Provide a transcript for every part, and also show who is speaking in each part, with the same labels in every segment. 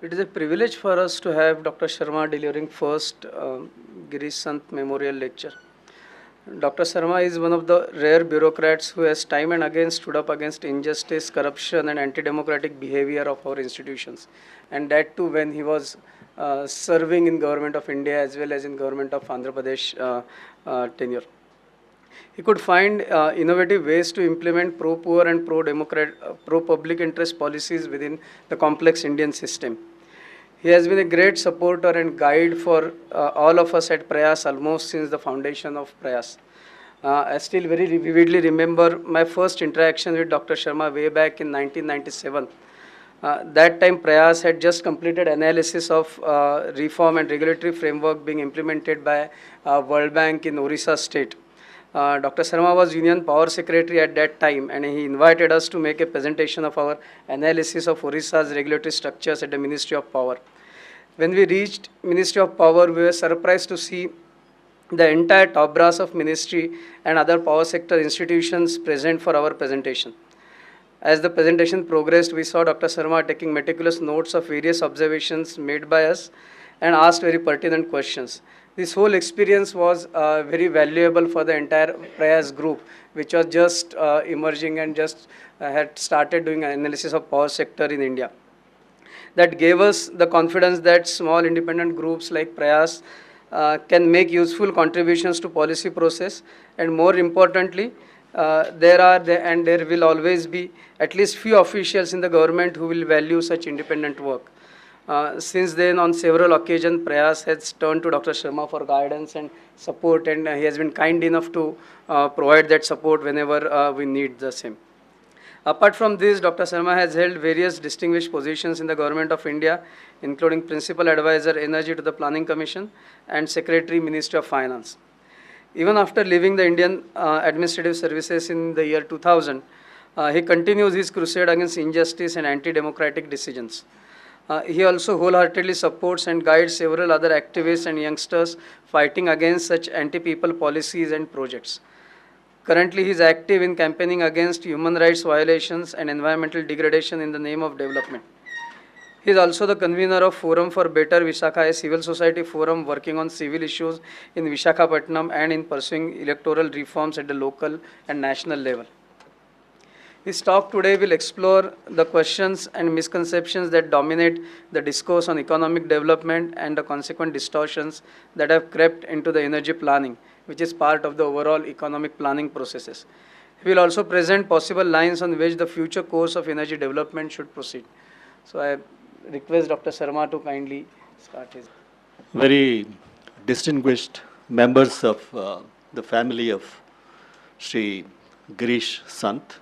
Speaker 1: It is a privilege for us to have Dr. Sharma delivering first Girish Sant Memorial Lecture. Dr. Sharma is one of the rare bureaucrats who has time and again stood up against injustice, corruption and anti-democratic behavior of our institutions. And that too when he was serving in Government of India as well as in Government of Andhra Pradesh tenure. He could find innovative ways to implement pro-poor and pro-public interest policies within the complex Indian system. He has been a great supporter and guide for all of us at Prayas almost since the foundation of Prayas. I still very vividly remember my first interaction with Dr. Sharma way back in 1997. That time Prayas had just completed analysis of reform and regulatory framework being implemented by World Bank in Orissa state. Dr. Sharma was Union Power Secretary at that time, and he invited us to make a presentation of our analysis of Orissa's regulatory structures at the Ministry of Power. When we reached Ministry of Power, we were surprised to see the entire top brass of ministry and other power sector institutions present for our presentation. As the presentation progressed, we saw Dr. Sharma taking meticulous notes of various observations made by us and asked very pertinent questions. This whole experience was very valuable for the entire Prayas group, which was just emerging and just had started doing analysis of power sector in India. That gave us the confidence that small independent groups like Prayas can make useful contributions to policy process, and more importantly, there will always be at least few officials in the government who will value such independent work. Since then, on several occasions, Prayas has turned to Dr. Sharma for guidance and support, and he has been kind enough to provide that support whenever we need the same. Apart from this, Dr. Sharma has held various distinguished positions in the Government of India, including Principal Advisor Energy to the Planning Commission and Secretary Ministry of Finance. Even after leaving the Indian Administrative Services in the year 2000, he continues his crusade against injustice and anti-democratic decisions. He also wholeheartedly supports and guides several other activists and youngsters fighting against such anti-people policies and projects. Currently, he is active in campaigning against human rights violations and environmental degradation in the name of development. He is also the convener of Forum for Better Visakhapatnam, a civil society forum working on civil issues in Visakhapatnam and in pursuing electoral reforms at the local and national level. His talk today will explore the questions and misconceptions that dominate the discourse on economic development and the consequent distortions that have crept into the energy planning, which is part of the overall economic planning processes. He will also present possible lines on which the future course of energy development should proceed. So I request Dr. Sharma to kindly start his.
Speaker 2: Very distinguished members of the family of Sri Girish Sant,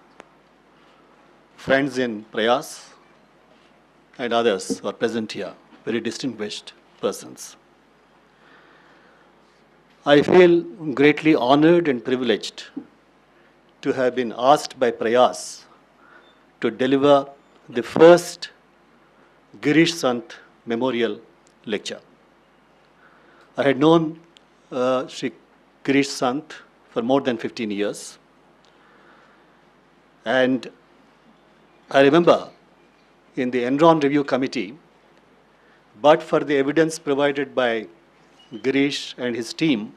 Speaker 2: friends in Prayas, and others who are present here, very distinguished persons. I feel greatly honored and privileged to have been asked by Prayas to deliver the first Girish Sant Memorial Lecture. I had known Sri Girish Sant for more than 15 years, and I remember in the Enron Review Committee, but for the evidence provided by Girish and his team,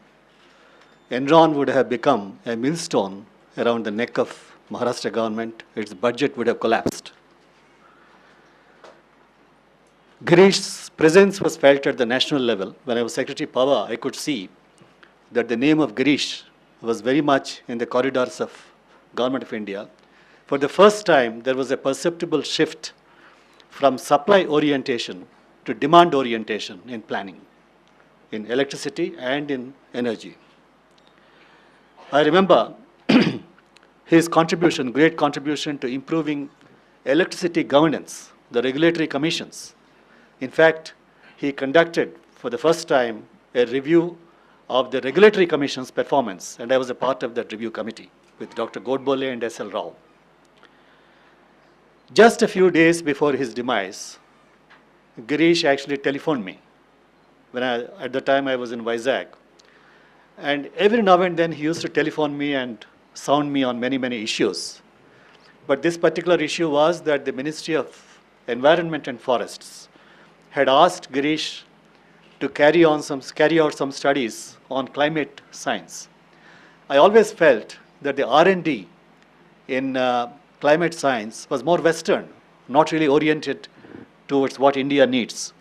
Speaker 2: Enron would have become a millstone around the neck of Maharashtra government. Its budget would have collapsed. Girish's presence was felt at the national level. When I was Secretary Power, I could see that the name of Girish was very much in the corridors of Government of India. For the first time, there was a perceptible shift from supply orientation to demand orientation in planning, in electricity and in energy. I remember his contribution, great contribution to improving electricity governance, the regulatory commissions. In fact, he conducted for the first time a review of the regulatory commission's performance, and I was a part of that review committee with Dr. Godbole and S.L. Rao. Just a few days before his demise, Girish actually telephoned me. At the time I was in Vizag. And every now and then he used to telephone me and sound me on many, many issues. But this particular issue was that the Ministry of Environment and Forests had asked Girish to carry out some studies on climate science. I always felt that the R&D in climate science was more Western, not really oriented towards what India needs.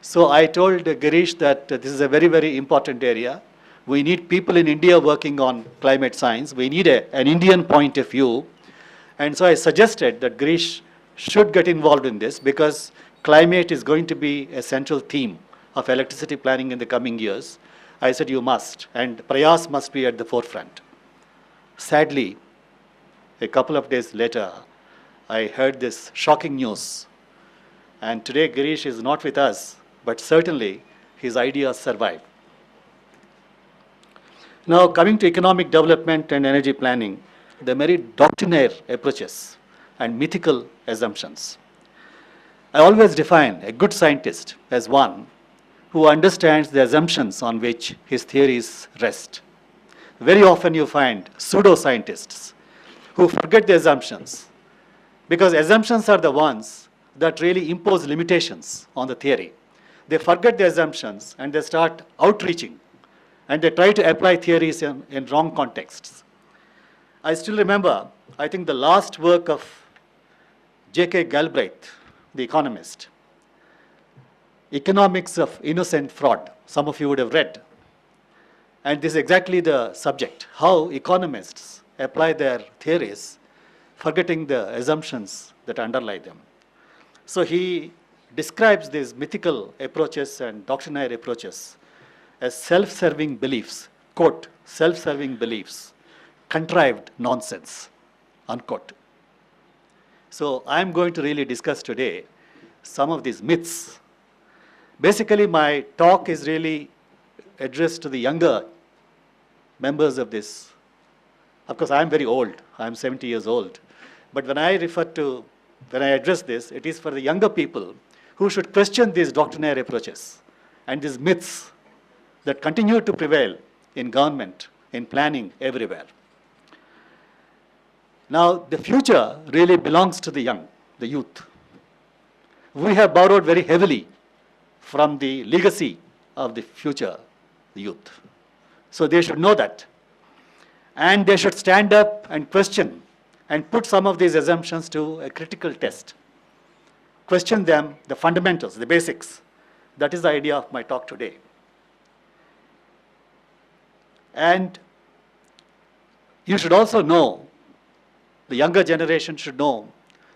Speaker 2: So I told Girish that this is a very, very important area. We need people in India working on climate science. We need an Indian point of view. And so I suggested that Girish should get involved in this because climate is going to be a central theme of electricity planning in the coming years. I said, you must, and Prayas must be at the forefront. Sadly, a couple of days later, I heard this shocking news. And today, Girish is not with us, but certainly his ideas survive. Now, coming to economic development and energy planning, there are many doctrinaire approaches and mythical assumptions. I always define a good scientist as one who understands the assumptions on which his theories rest. Very often you find pseudo-scientists who forget the assumptions because assumptions are the ones that really impose limitations on the theory. They forget the assumptions and they start outreaching and they try to apply theories in wrong contexts. I still remember, I think the last work of J.K. Galbraith, the economist, Economics of Innocent Fraud. Some of you would have read. And this is exactly the subject, how economists apply their theories, forgetting the assumptions that underlie them. So he describes these mythical approaches and doctrinaire approaches as self-serving beliefs, quote, self-serving beliefs, contrived nonsense, unquote. So I'm going to really discuss today some of these myths. Basically, my talk is really addressed to the younger members of this. Of course, I'm very old. I'm 70 years old. But when I address this, it is for the younger people who should question these doctrinaire approaches and these myths that continue to prevail in government, in planning, everywhere. Now, the future really belongs to the young, the youth. We have borrowed very heavily from the legacy of the future, the youth. So they should know that. And they should stand up and question and put some of these assumptions to a critical test. Question them, the fundamentals, the basics. That is the idea of my talk today. And you should also know, the younger generation should know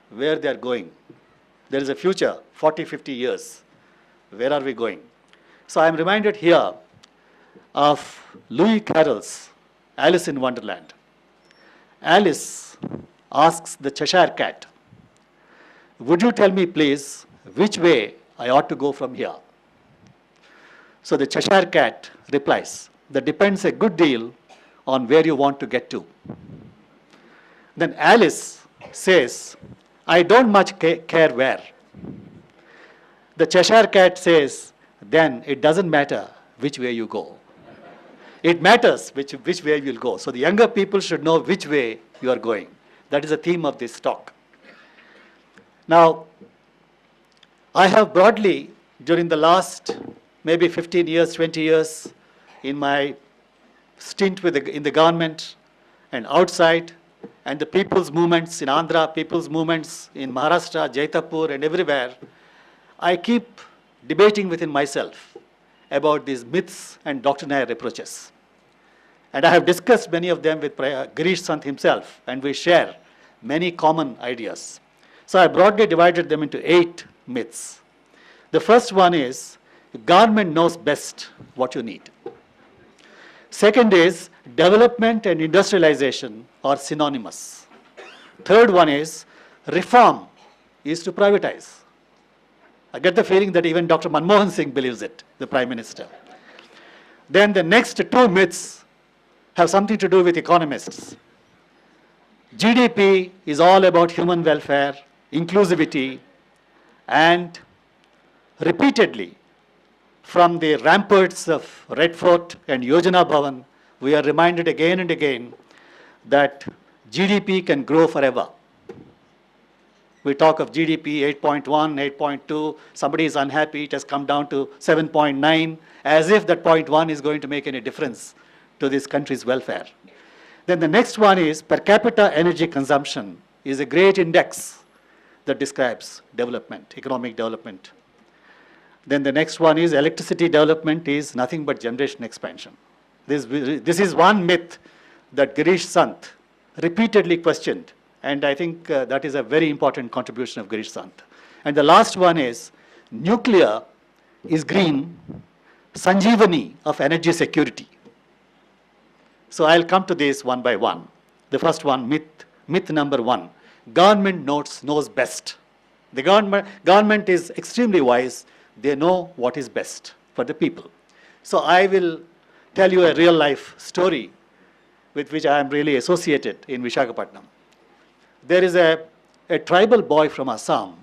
Speaker 2: where they are going. There is a future, 40, 50 years. Where are we going? So I'm reminded here of Lewis Carroll's Alice in Wonderland. Alice asks the Cheshire Cat, would you tell me, please, which way I ought to go from here? So the Cheshire Cat replies, that depends a good deal on where you want to get to. Then Alice says, I don't much care where. The Cheshire Cat says, then it doesn't matter which way you go. It matters which way you will go. So the younger people should know which way you are going. That is the theme of this talk. Now, I have broadly, during the last maybe 15 years, 20 years, in my stint in the government and outside, and the people's movements in Andhra, people's movements in Maharashtra, Jaitapur, and everywhere, I keep debating within myself about these myths and doctrinaire approaches. And I have discussed many of them with Girish Sant himself, and we share many common ideas. So I broadly divided them into 8 myths. The first one is, government knows best what you need. Second is, development and industrialization are synonymous. Third one is, reform is to privatize. I get the feeling that even Dr. Manmohan Singh believes it, the Prime Minister. Then the next 2 myths have something to do with economists. GDP is all about human welfare, inclusivity, and repeatedly, from the ramparts of Red Fort and Yojana Bhavan, we are reminded again and again that GDP can grow forever. We talk of GDP 8.1, 8.2, somebody is unhappy, it has come down to 7.9, as if that 0.1 is going to make any difference to this country's welfare. Then the next one is per capita energy consumption is a great index that describes development, economic development. Then the next one is electricity development is nothing but generation expansion. This is one myth that Girish Sant repeatedly questioned, and I think that is a very important contribution of Girish Sant. And the last one is nuclear is green, Sanjeevani of energy security. So I'll come to this one by one. The first one, myth number one, government knows best. The government is extremely wise. They know what is best for the people. So I will tell you a real life story with which I am really associated in Visakhapatnam. There is a tribal boy from Assam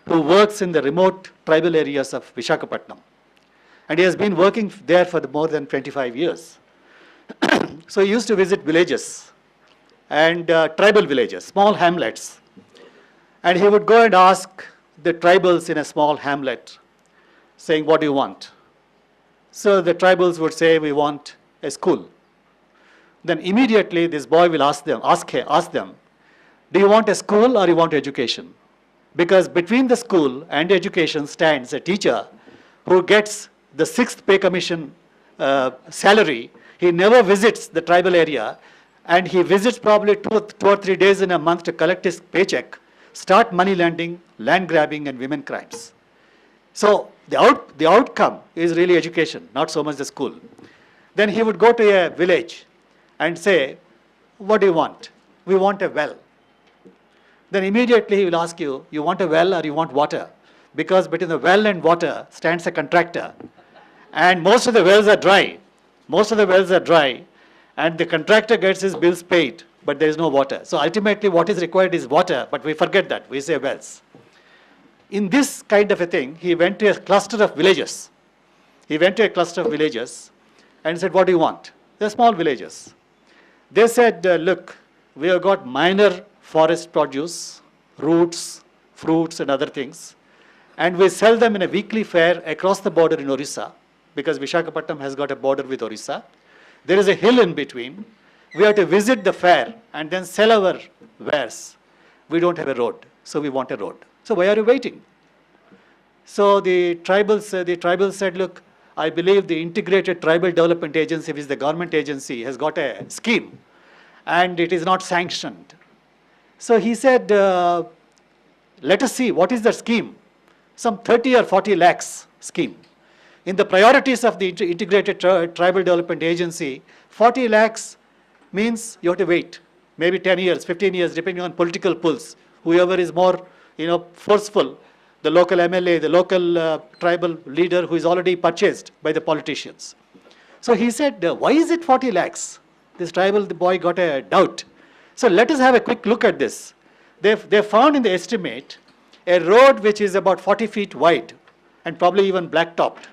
Speaker 2: who works in the remote tribal areas of Visakhapatnam. And he has been working there for more than 25 years. So he used to visit villages and tribal villages, small hamlets. And he would go and ask the tribals in a small hamlet, saying, what do you want? So the tribals would say, we want a school. Then immediately this boy will ask them, do you want a school or you want education? Because between the school and education stands a teacher who gets the 6th pay commission salary. He never visits the tribal area, and he visits probably two or 3 days in a month to collect his paycheck, start money lending, land grabbing, and women crimes. So the outcome is really education, not so much the school. Then he would go to a village and say, what do you want? We want a well. Then immediately he will ask you, you want a well or you want water? Because between the well and water stands a contractor. And most of the wells are dry. And the contractor gets his bills paid, but there is no water. So ultimately what is required is water, but we forget that, we say wells. In this kind of a thing, he went to a cluster of villages. And said, what do you want? They're small villages. They said, look, we have got minor forest produce, roots, fruits and other things. And we sell them in a weekly fair across the border in Orissa, because Visakhapatnam has got a border with Orissa. There is a hill in between. We have to visit the fair and then sell our wares. We don't have a road, so we want a road. So why are you waiting? So the tribals said, look, I believe the Integrated Tribal Development Agency, which is the government agency, has got a scheme, and it is not sanctioned. So he said, let us see, what is the scheme? Some 30 or 40 lakhs scheme. In the priorities of the Integrated Tribal Development Agency, 40 lakhs means you have to wait, maybe 10 years, 15 years, depending on political pulls. Whoever is more forceful, the local MLA, the local tribal leader who is already purchased by the politicians. So he said, why is it 40 lakhs? This tribal boy got a doubt. So let us have a quick look at this. They found in the estimate a road which is about 40 feet wide and probably even blacktopped.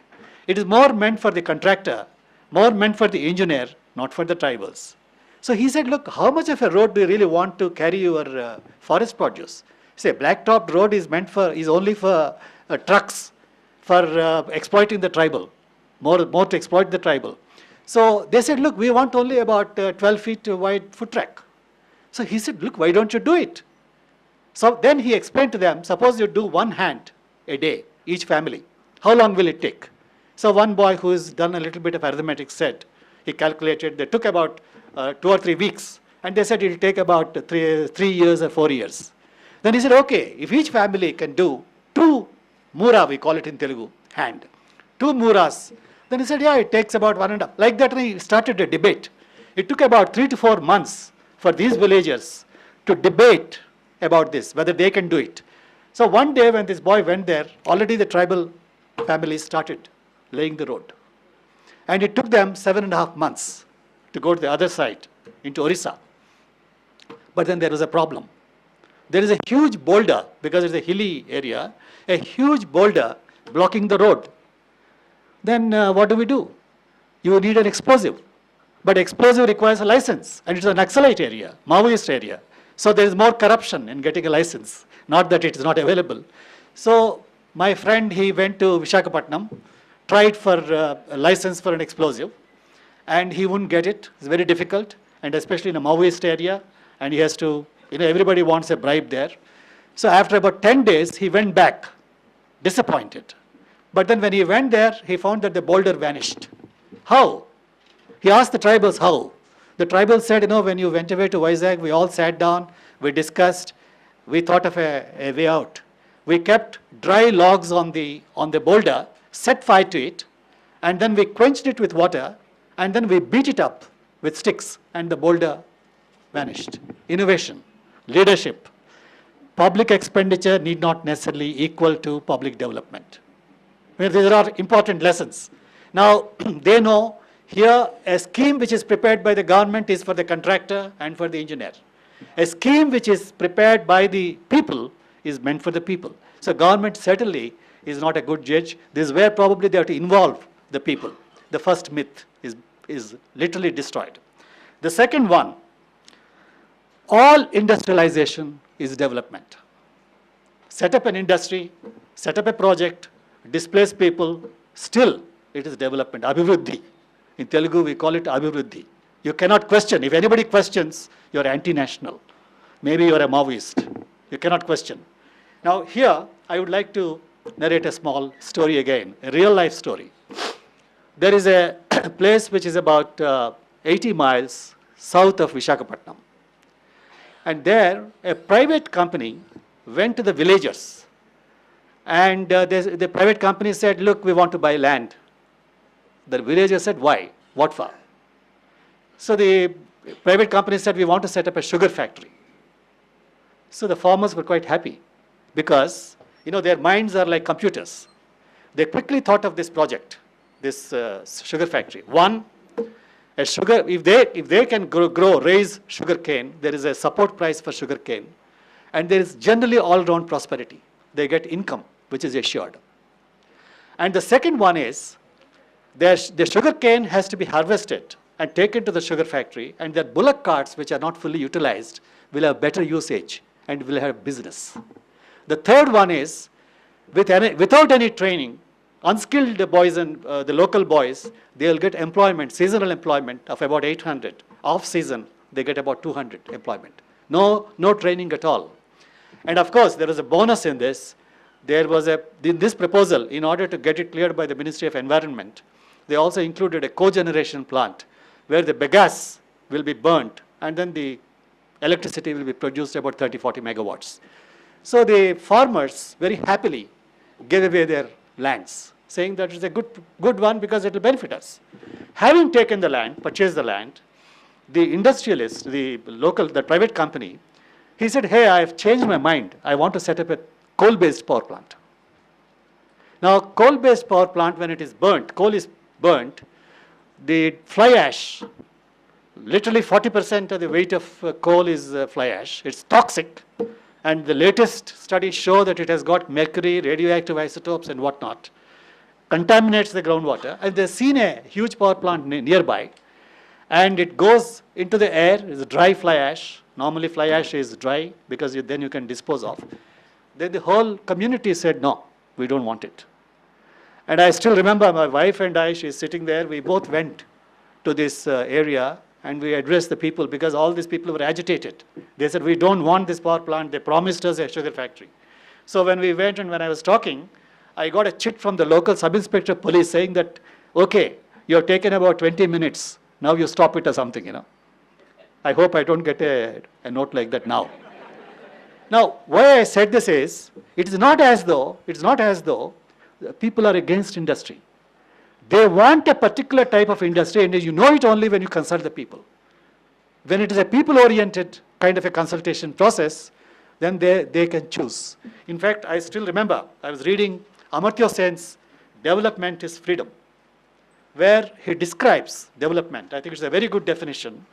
Speaker 2: It is more meant for the contractor, more meant for the engineer, not for the tribals. So he said, look, how much of a road do you really want to carry your forest produce? Say, blacktopped road is only for trucks, for exploiting the tribal, more to exploit the tribal. So they said, look, we want only about 12 feet wide foot track. So he said, look, why don't you do it? So then he explained to them, suppose you do 1 hand a day, each family. How long will it take? So one boy who has done a little bit of arithmetic said, he calculated, they took about 2 or 3 weeks, and they said it will take about 3 years or 4 years. Then he said, okay, if each family can do 2 mura, we call it in Telugu, hand, 2 muras, then he said, yeah, it takes about 1.5. Like that, he started a debate. It took about 3 to 4 months for these villagers to debate about this, whether they can do it. So one day when this boy went there, already the tribal families started laying the road. And it took them 7.5 months to go to the other side, into Orissa. But then there was a problem. There is a huge boulder, because it's a hilly area, a huge boulder blocking the road. Then what do? You need an explosive. But explosive requires a license, and it's a Naxalite area, Maoist area. So there is more corruption in getting a license. not that it is not available. So my friend, he went to Visakhapatnam, tried for a license for an explosive, and he wouldn't get it. It's very difficult, and especially in a Maoist area, and he has to, everybody wants a bribe there. So after about 10 days, he went back, disappointed. But then when he went there, he found that the boulder vanished. How? He asked the tribals how. The tribals said, when you went away to Vizag, we all sat down, we discussed, we thought of a way out. We kept dry logs on the boulder, set fire to it, and then we quenched it with water, and then we beat it up with sticks, and the boulder vanished. Innovation, leadership. Public expenditure need not necessarily equal to public development. These are important lessons. Now, they know here a scheme which is prepared by the government is for the contractor and for the engineer. A scheme which is prepared by the people is meant for the people. So government certainly is not a good judge. This is where probably they have to involve the people. The first myth is literally destroyed. The second one, all industrialization is development. Set up an industry, set up a project, displace people, still it is development, abhivruddhi. In Telugu we call it abhivruddhi. You cannot question. If anybody questions, you are anti-national. Maybe you are a Maoist. You cannot question. Now here I would like to narrate a small story again, a real life story. There is a place which is about 80 miles south of Visakhapatnam. And there a private company went to the villagers. And the private company said, look, we want to buy land. The villagers said, why? What for? So the private company said, we want to set up a sugar factory. So the farmers were quite happy because, their minds are like computers. They quickly thought of this project, this sugar factory. One, if they can raise sugar cane, there is a support price for sugar cane. And there is generally all-round prosperity. They get income, which is assured. And the second one is, the sugar cane has to be harvested and taken to the sugar factory, and their bullock carts, which are not fully utilized, will have better usage and will have business. The third one is, without any training, unskilled boys and the local boys, they'll get employment, seasonal employment of about 800. Off-season, they get about 200 employment. No training at all. And of course, there was a bonus in this. There was in this proposal, in order to get it cleared by the Ministry of Environment, they also included a cogeneration plant where the bagasse will be burnt and then the electricity will be produced about 30-40 megawatts. So the farmers very happily gave away their lands, saying that it's a good one because it will benefit us. Having taken the land, purchased the land, the industrialist, the private company, he said, hey, I have changed my mind. I want to set up a coal-based power plant. Now, coal-based power plant, when it is burnt, coal is burnt, the fly ash, literally 40% of the weight of coal is fly ash. It's toxic. And the latest studies show that it has got mercury, radioactive isotopes and whatnot. Contaminates the groundwater. And they've seen a huge power plant nearby. And it goes into the air, it's dry fly ash. Normally fly ash is dry because then you can dispose of. Then the whole community said, no, we don't want it. And I still remember my wife and I, she's sitting there, we both went to this area and we addressed the people because all these people were agitated. They said, we don't want this power plant, they promised us a sugar factory. So when we went and when I was talking, I got a chit from the local sub-inspector of police saying that, okay, you have taken about 20 minutes, now you stop it or something, I hope I don't get a note like that now. Now, why I said this is, it is not as though people are against industry. They want a particular type of industry, and you know it only when you consult the people. When it is a people-oriented kind of a consultation process, then they can choose. In fact, I still remember, I was reading Amartya Sen's Development is Freedom, where he describes development. I think it's a very good definition.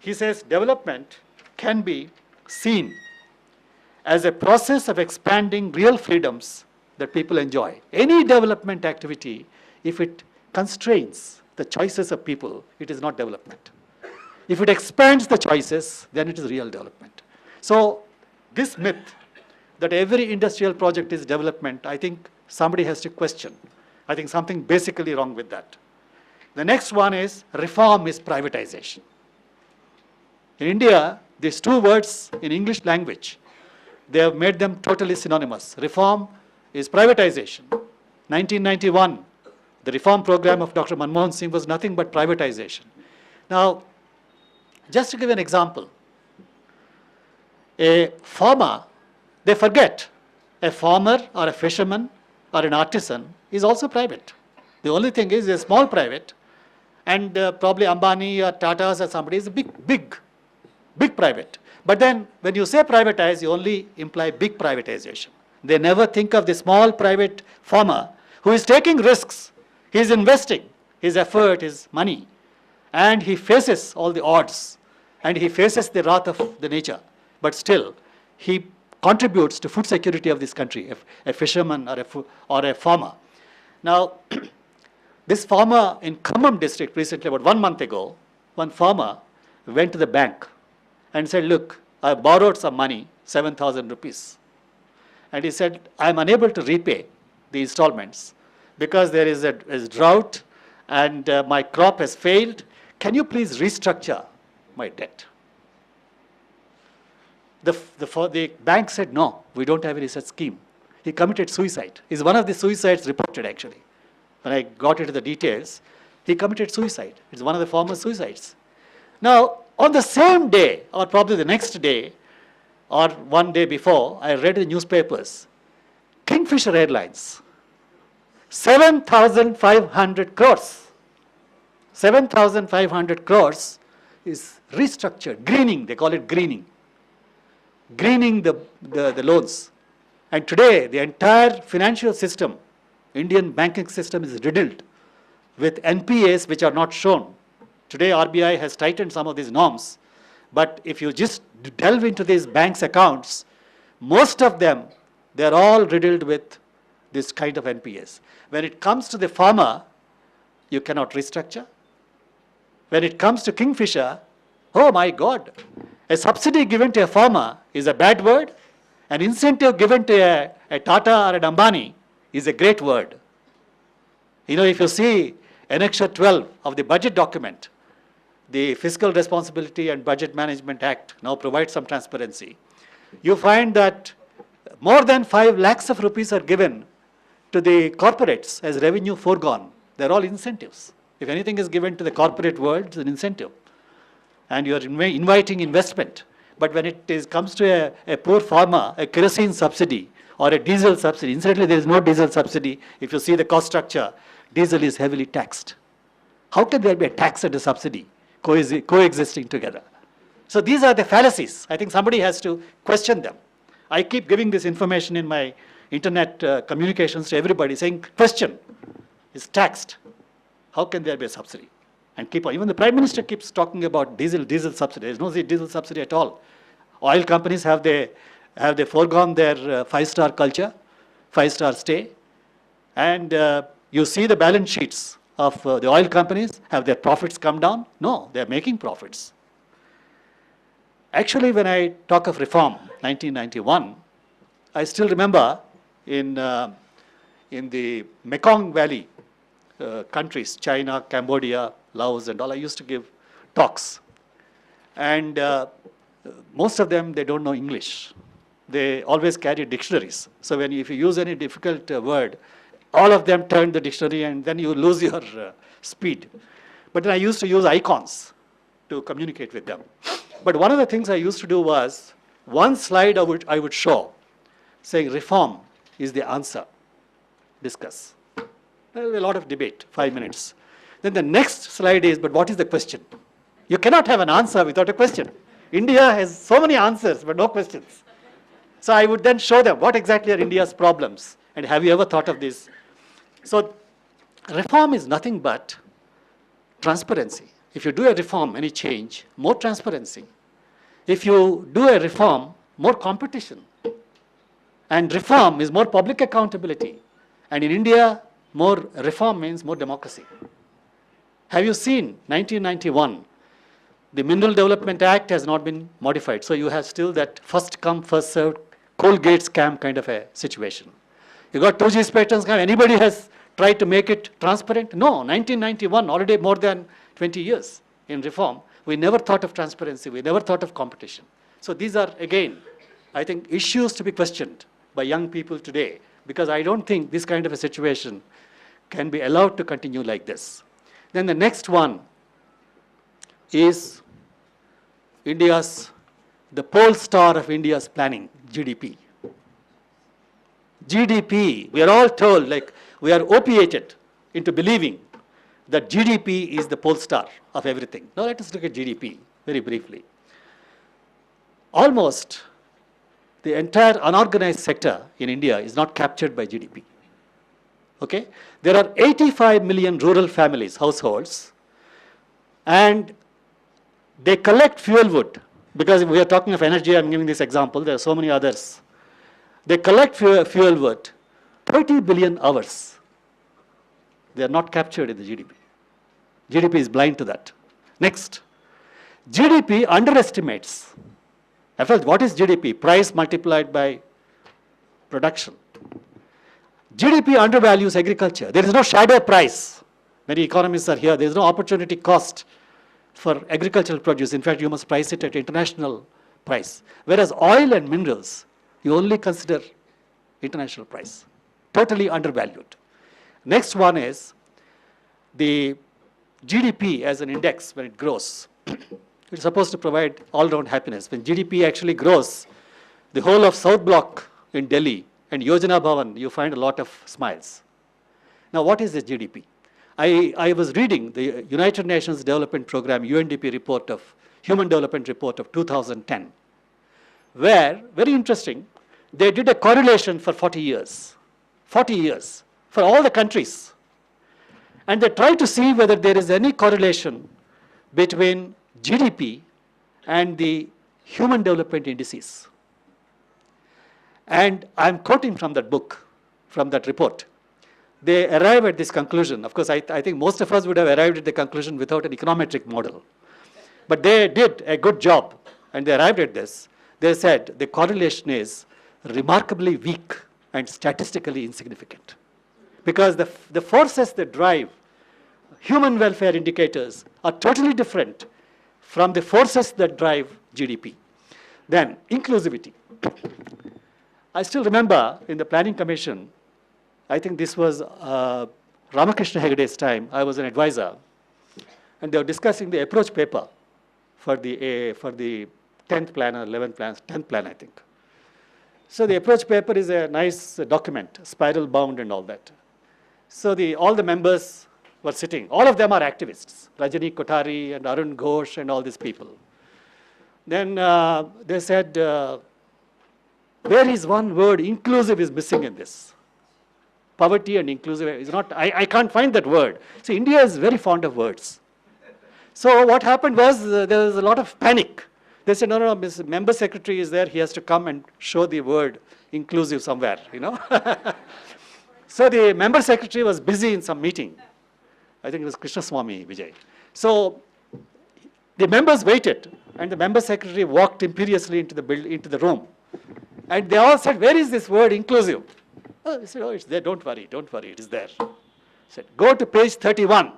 Speaker 2: He says development can be seen as a process of expanding real freedoms that people enjoy. Any development activity, if it constrains the choices of people, it is not development. If it expands the choices, then it is real development. So this myth that every industrial project is development, I think somebody has to question. I think something basically wrong with that. The next one is reform is privatization. In India, these two words in English language, they have made them totally synonymous. Reform is privatization. 1991, the reform program of Dr. Manmohan Singh was nothing but privatization. Now, just to give an example, a farmer, they forget, a farmer or a fisherman or an artisan is also private. The only thing is a small private, and probably Ambani or Tata's or somebody is a big private. But then when you say privatize, you only imply big privatization. They never think of the small private farmer who is taking risks. He is investing his effort, his money, and he faces all the odds, and he faces the wrath of the nature. But still, he contributes to food security of this country, a fisherman or a farmer. Now, this farmer in Khammam district recently, about 1 month ago, one farmer went to the bank and said, look, I borrowed some money, 7,000 rupees. And he said, I am unable to repay the installments because there is a drought and my crop has failed. Can you please restructure my debt? The bank said, no, we don't have any such scheme. He committed suicide. It's one of the suicides reported actually. When I got into the details, he committed suicide. It's one of the farmer's suicides. Now, on the same day, or probably the next day, or one day before, I read in the newspapers, Kingfisher Airlines, 7,500 crores. 7,500 crores is restructured, greening, they call it greening. Greening the loans. And today, the entire financial system, Indian banking system is riddled with NPAs which are not shown. Today, RBI has tightened some of these norms. But if you just delve into these banks' accounts, most of them, they're all riddled with this kind of NPAs. When it comes to the farmer, you cannot restructure. When it comes to Kingfisher, oh my God, a subsidy given to a farmer is a bad word. An incentive given to a Tata or an Ambani is a great word. You know, if you see Annexure 12 of the budget document, the Fiscal Responsibility and Budget Management Act now provides some transparency. You find that more than 5 lakhs of rupees are given to the corporates as revenue foregone. They're all incentives. If anything is given to the corporate world, it's an incentive. And you're inviting investment. But when it comes to a poor farmer, a kerosene subsidy or a diesel subsidy, incidentally there is no diesel subsidy. If you see the cost structure, diesel is heavily taxed. How can there be a tax and a subsidy coexisting together? So these are the fallacies. I think somebody has to question them. I keep giving this information in my internet communications to everybody saying, question is taxed. How can there be a subsidy? And keep on. Even the Prime Minister keeps talking about diesel subsidy. There is no diesel subsidy at all. Oil companies have they foregone their 5-star culture, 5-star stay, and you see the balance sheets of the oil companies. Have their profits come down? No, they are making profits. Actually, when I talk of reform, 1991, I still remember in the Mekong Valley countries, China, Cambodia, Laos and all, I used to give talks. And most of them, they don't know English. They always carry dictionaries. So if you use any difficult word, all of them turn the dictionary and then you lose your speed. But then I used to use icons to communicate with them. But one of the things I used to do was, one slide I would show, saying reform is the answer. Discuss. There will be a lot of debate, 5 minutes. Then the next slide is, but what is the question? You cannot have an answer without a question. India has so many answers, but no questions. So I would then show them what exactly are India's problems, and have you ever thought of this? So reform is nothing but transparency. If you do a reform, any change, more transparency. If you do a reform, more competition. And reform is more public accountability. And in India, more reform means more democracy. Have you seen 1991? The Mineral Development Act has not been modified. So you have still that first come, first served Colgate scam kind of a situation. You got 2G spectrum scam. Anybody has tried to make it transparent? No. 1991, already more than 20 years in reform. We never thought of transparency. We never thought of competition. So these are, again, I think, issues to be questioned by young people today, because I don't think this kind of a situation can be allowed to continue like this. Then the next one is the pole star of India's planning, GDP. GDP, we are all told, like we are opiated into believing that GDP is the pole star of everything. Now let us look at GDP very briefly. Almost the entire unorganized sector in India is not captured by GDP. Okay? There are 85 million rural families, households, and they collect fuel wood, because we are talking of energy, I'm giving this example, there are so many others. They collect fuel wood 30 billion hours. They are not captured in the GDP. GDP is blind to that. Next, GDP underestimates. After all, what is GDP? Price multiplied by production. GDP undervalues agriculture. There is no shadow price. Many economists are here. There is no opportunity cost for agricultural produce. In fact, you must price it at international price. Whereas oil and minerals, you only consider international price. Totally undervalued. Next one is the GDP as an index when it grows. It's supposed to provide all-round happiness. When GDP actually grows, the whole of South Block in Delhi and Yojana Bhavan, you find a lot of smiles. Now, what is the GDP? I was reading the United Nations Development Program, UNDP report of, Human Development Report of 2010, where, very interesting, they did a correlation for 40 years. 40 years for all the countries. And they tried to see whether there is any correlation between GDP and the human development indices. And I'm quoting from that book, from that report. They arrive at this conclusion. Of course, I think most of us would have arrived at the conclusion without an econometric model. But they did a good job, and they arrived at this. They said the correlation is remarkably weak and statistically insignificant. Because the forces that drive human welfare indicators are totally different from the forces that drive GDP. Then, inclusivity. I still remember in the Planning Commission, I think this was Ramakrishna Hegade's time, I was an advisor, and they were discussing the approach paper for the 10th plan or 11th plan, 10th plan, I think. So the approach paper is a nice document, spiral bound and all that. So all the members were sitting. All of them are activists, Rajani Kothari and Arun Ghosh and all these people. Then they said, where is one word, inclusive, is missing in this? Poverty and inclusive is not, I can't find that word. So India is very fond of words. So what happened was there was a lot of panic. They said, no, Mr. Member Secretary is there. He has to come and show the word inclusive somewhere, you know. So the Member Secretary was busy in some meeting. I think it was Krishnaswamy Vijay. So the members waited, and the Member Secretary walked imperiously into the room. And they all said, where is this word inclusive? Oh, he said, oh, it's there. Don't worry, it is there. He said, go to page 31.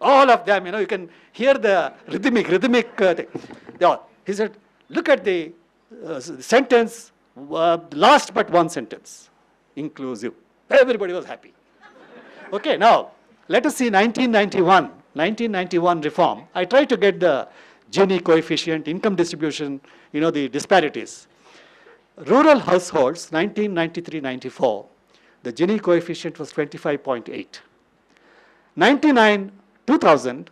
Speaker 2: All of them, you know, you can hear the rhythmic thing. He said, look at the sentence, last but one sentence, inclusive. Everybody was happy. Okay, now, let us see 1991 reform. I tried to get the Gini coefficient, income distribution, you know, the disparities. Rural households, 1993-94, the Gini coefficient was 25.8. 2000,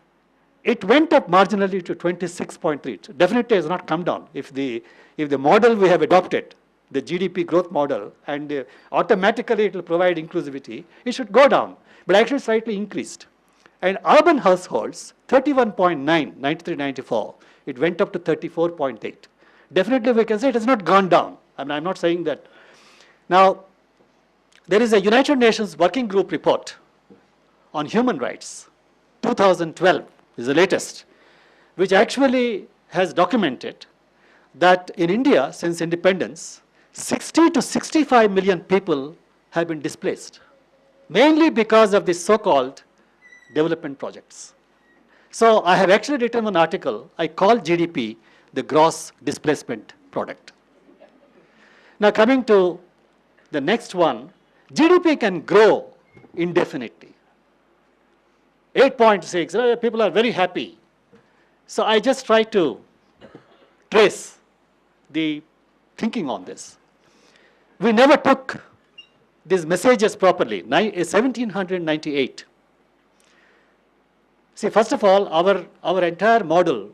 Speaker 2: it went up marginally to 26.3. Definitely has not come down. If the model we have adopted, the GDP growth model, and automatically it will provide inclusivity, it should go down, but actually slightly increased. And urban households, 31.9, 93-94, it went up to 34.8. Definitely we can say it has not gone down. I mean, I'm not saying that. Now, there is a United Nations Working Group report on human rights, 2012 is the latest, which actually has documented that in India, since independence, 60 to 65 million people have been displaced, mainly because of the so-called development projects. So I have actually written an article. I call GDP the gross displacement product. Now coming to the next one, GDP can grow indefinitely. 8.6, people are very happy. So I just try to trace the thinking on this. We never took these messages properly. 1798. See, first of all, our entire model,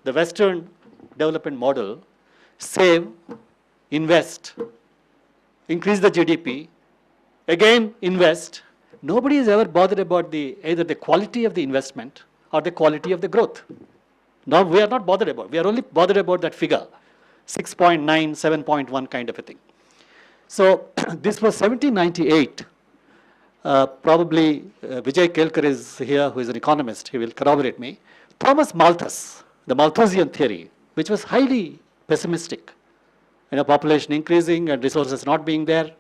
Speaker 2: the Western development model, save, invest, increase the GDP, again invest. Nobody is ever bothered about either the quality of the investment or the quality of the growth. Now we are not bothered about. We are only bothered about that figure, 6.9, 7.1 kind of a thing. So this was 1798. Probably Vijay Kelkar is here, who is an economist. He will corroborate me. Thomas Malthus, the Malthusian theory, which was highly pessimistic. Population increasing and resources not being there.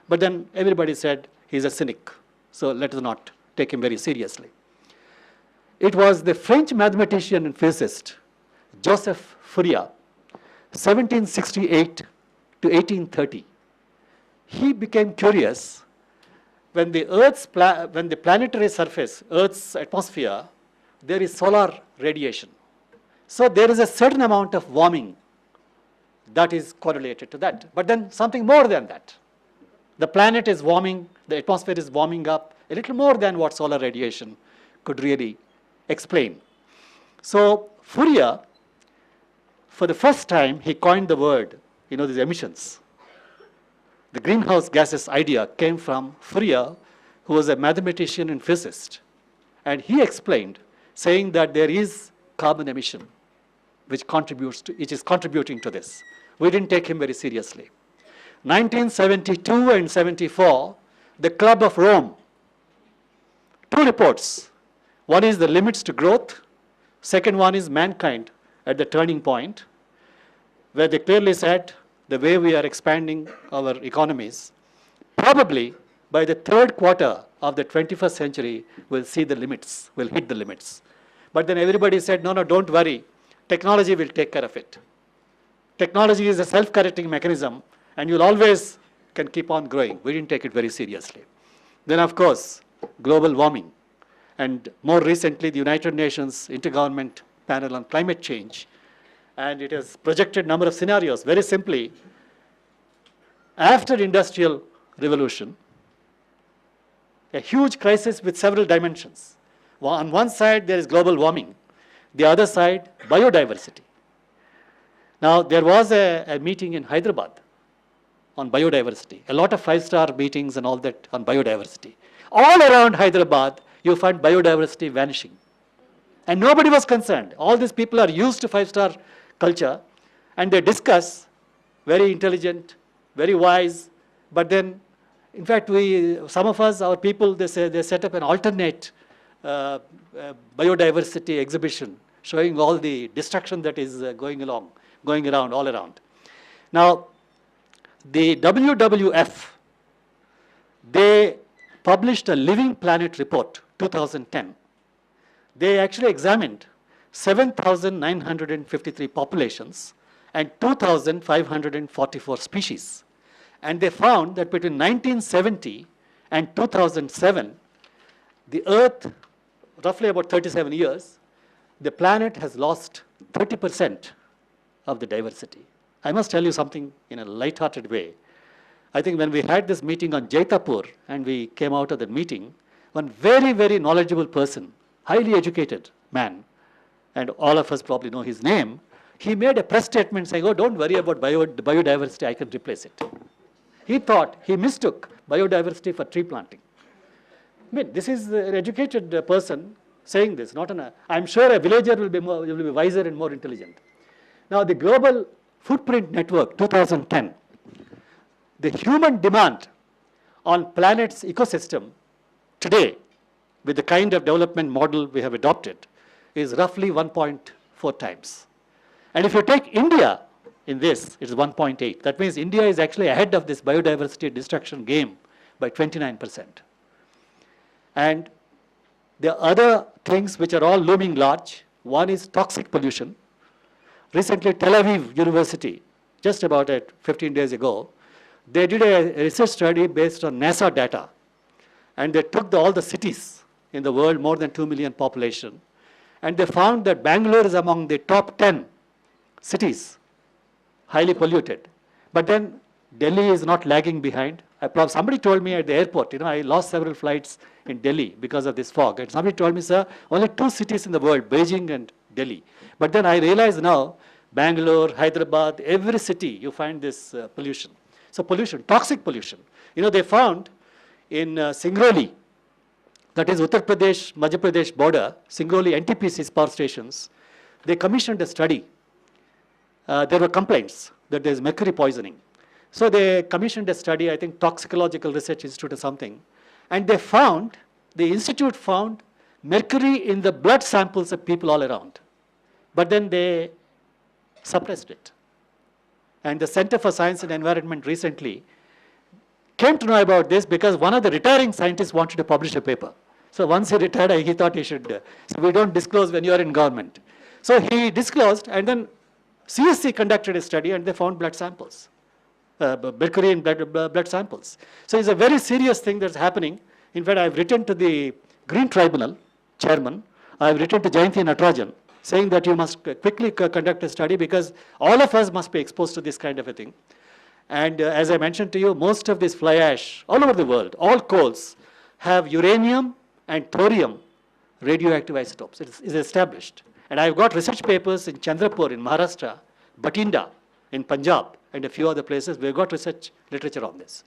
Speaker 2: But then everybody said he's a cynic. So let us not take him very seriously. It was the French mathematician and physicist, Joseph Fourier, 1768 to 1830. He became curious when the planetary surface, Earth's atmosphere, there is solar radiation. So there is a certain amount of warming that is correlated to that. But then something more than that. The planet is warming, the atmosphere is warming up a little more than what solar radiation could really explain. So Fourier, for the first time, he coined the word, these emissions. The greenhouse gases idea came from Fourier, who was a mathematician and physicist. And he explained, saying that there is carbon emission, which is contributing to this. We didn't take him very seriously. 1972 and 74, the Club of Rome, two reports. One is the limits to growth. Second one is mankind at the turning point, where they clearly said the way we are expanding our economies, probably by the third quarter of the 21st century, we'll see the limits, we'll hit the limits. But then everybody said, no, don't worry. Technology will take care of it. Technology is a self-correcting mechanism, and you'll always can keep on growing. We didn't take it very seriously. Then, of course, global warming. And more recently, the United Nations Intergovernment Panel on Climate Change. And it has projected number of scenarios. Very simply, after Industrial Revolution, a huge crisis with several dimensions. On one side, there is global warming. The other side, biodiversity. Now, there was a meeting in Hyderabad on biodiversity. A lot of five-star meetings and all that on biodiversity. All around Hyderabad, you find biodiversity vanishing. And nobody was concerned. All these people are used to five-star culture, and they discuss, very intelligent, very wise, but then, in fact, some of us, our people, they set up an alternate biodiversity exhibition showing all the destruction that is going around, all around. Now, the WWF, they published a Living Planet report, 2010. They actually examined 7,953 populations and 2,544 species. And they found that between 1970 and 2007, the Earth, roughly about 37 years, the planet has lost 30% of the diversity. I must tell you something in a light-hearted way. I think when we had this meeting on Jaitapur and we came out of the meeting, one very, very knowledgeable person, highly educated man, and all of us probably know his name, he made a press statement saying, don't worry about biodiversity, I can replace it. He mistook biodiversity for tree planting. I mean, this is an educated person saying this, I'm sure a villager will be wiser and more intelligent. Now, the Global Footprint Network, 2010, the human demand on planet's ecosystem today, with the kind of development model we have adopted, is roughly 1.4 times. And if you take India, In this, it's 1.8. That means India is actually ahead of this biodiversity destruction game by 29%. And the other things which are all looming large, one is toxic pollution. Recently, Tel Aviv University, just about 15 days ago, they did a research study based on NASA data. And they took all the cities in the world, more than 2 million population, and they found that Bangalore is among the top 10 cities, highly polluted. But then Delhi is not lagging behind. Somebody told me at the airport, I lost several flights in Delhi because of this fog. And somebody told me, sir, only 2 cities in the world, Beijing and Delhi. But then I realize now, Bangalore, Hyderabad, every city, you find this pollution. So pollution, toxic pollution. They found in Singrauli, that is Uttar Pradesh, Madhya Pradesh border, Singrauli NTPC's power stations, they commissioned a study. There were complaints that there is mercury poisoning. So they commissioned a study, I think Toxicological Research Institute or something, and they found, the institute found mercury in the blood samples of people all around. But then they suppressed it. And the Center for Science and Environment recently came to know about this because one of the retiring scientists wanted to publish a paper. So once he retired, he thought he should. So we don't disclose when you are in government. So he disclosed, and then CSC conducted a study and they found blood samples, mercury in blood samples. So it's a very serious thing that's happening. In fact, I've written to the Green Tribunal chairman, I've written to Jayanti Natarajan, saying that you must quickly conduct a study because all of us must be exposed to this kind of a thing. And as I mentioned to you, most of this fly ash all over the world, all coals, have uranium and thorium radioactive isotopes. It's established. And I've got research papers in Chandrapur in Maharashtra, Batinda in Punjab, and a few other places. We've got research literature on this.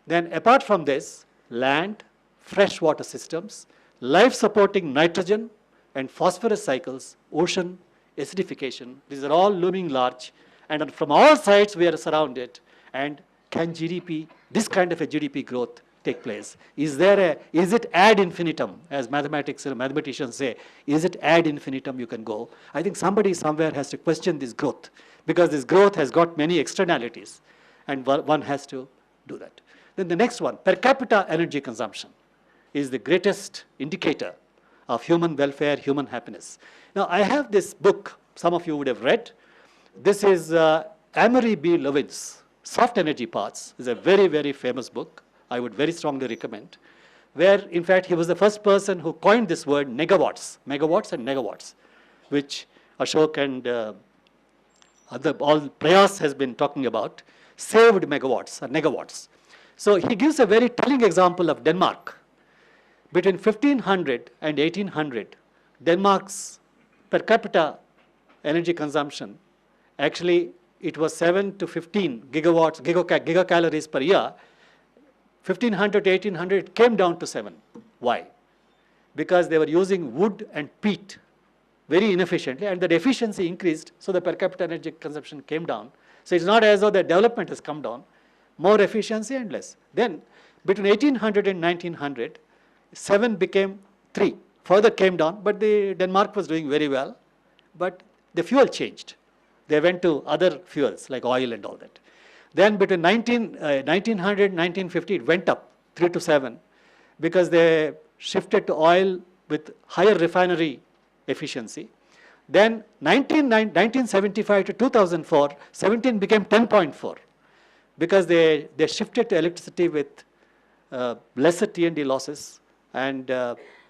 Speaker 2: Then apart from this, land, freshwater systems, life-supporting nitrogen and phosphorus cycles, ocean acidification, these are all looming large. And from all sides we are surrounded. And can GDP, this kind of a GDP growth take place? Is it ad infinitum, as mathematicians say, is it ad infinitum you can go? I think somebody somewhere has to question this growth because this growth has got many externalities and one has to do that. Then the next one, per capita energy consumption is the greatest indicator of human welfare, human happiness. Now I have this book, some of you would have read. This is Amory B. Levin's Soft Energy Paths. Is a very, very famous book. I would very strongly recommend, where in fact he was the first person who coined this word megawatts and negawatts, which Ashok and all Prayas has been talking about, saved megawatts or negawatts. So he gives a very telling example of Denmark. Between 1500 and 1800, Denmark's per capita energy consumption, actually it was 7 to 15 gigacalories per year. 1500 to 1800, it came down to 7. Why? Because they were using wood and peat very inefficiently, and the efficiency increased, so the per capita energy consumption came down. So it's not as though the development has come down, more efficiency and less. Then between 1800 and 1900, 7 became 3. Further came down, but Denmark was doing very well. But the fuel changed. They went to other fuels like oil and all that. Then between 1900 and 1950, it went up 3 to 7 because they shifted to oil with higher refinery efficiency. Then 1975 to 2004, 17 became 10.4 because they shifted to electricity with lesser T&D losses and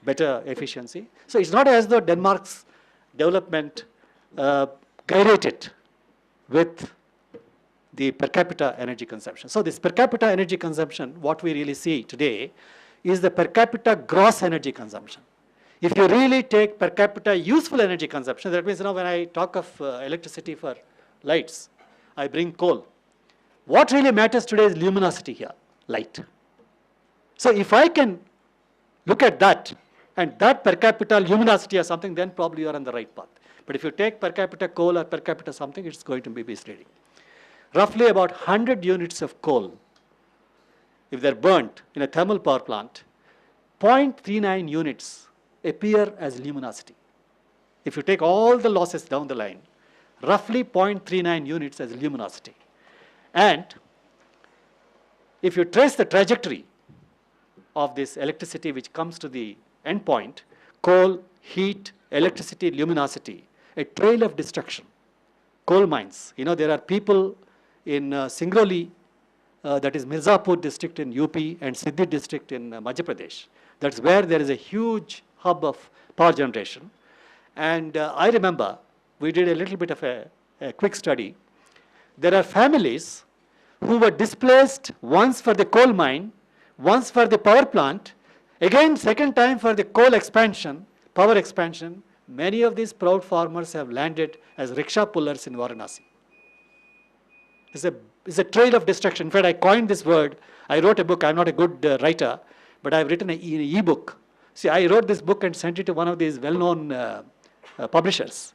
Speaker 2: better efficiency. So it's not as though Denmark's development gyrated with the per capita energy consumption. So this per capita energy consumption, what we really see today is the per capita gross energy consumption. If you really take per capita useful energy consumption, that means when I talk of electricity for lights, I bring coal. What really matters today is luminosity here, light. So if I can look at that, and that per capita luminosity or something, then probably you are on the right path. But if you take per capita coal or per capita something, it's going to be misleading. Roughly about 100 units of coal, if they're burnt in a thermal power plant, 0.39 units appear as luminosity. If you take all the losses down the line, roughly 0.39 units as luminosity. And if you trace the trajectory of this electricity which comes to the end point, coal, heat, electricity, luminosity, a trail of destruction. Coal mines. There are people in Singrauli, that is Mirzapur district in UP, and Siddhi district in Madhya Pradesh. That's where there is a huge hub of power generation. And I remember we did a little bit of a quick study. There are families who were displaced once for the coal mine, once for the power plant, again second time for the coal expansion, power expansion. Many of these proud farmers have landed as rickshaw pullers in Varanasi. It's a trail of destruction. In fact, I coined this word. I wrote a book. I'm not a good writer, but I've written an e-book. See, I wrote this book and sent it to one of these well-known publishers.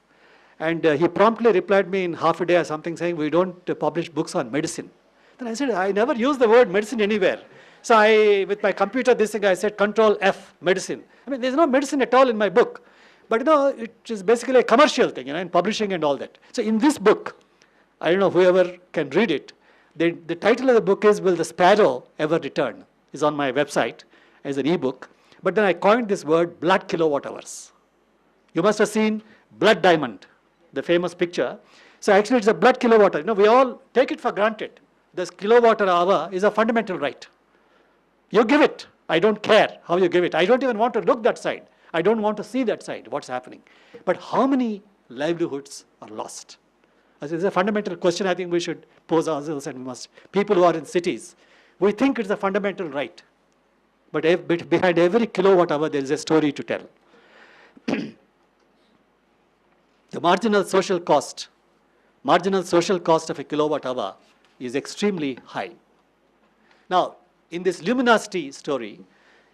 Speaker 2: And he promptly replied me in half a day or something saying, we don't publish books on medicine. Then I said, I never use the word medicine anywhere. So with my computer, I said, Control F, medicine. There's no medicine at all in my book. But it is basically a commercial thing, in publishing and all that. So in this book, I don't know whoever can read it, the title of the book is Will the Sparrow Ever Return? Is on my website as an e-book. But then I coined this word blood kilowatt hours. You must have seen Blood Diamond, the famous picture. So actually it's a blood kilowatt hour. We all take it for granted. This kilowatt hour is a fundamental right. You give it. I don't care how you give it. I don't even want to look that side. I don't want to see that side, what's happening. But how many livelihoods are lost? This is a fundamental question I think we should pose ourselves, and people who are in cities, we think it's a fundamental right. But behind every kilowatt hour, there is a story to tell. The marginal social cost of a kilowatt hour is extremely high. Now, in this luminosity story,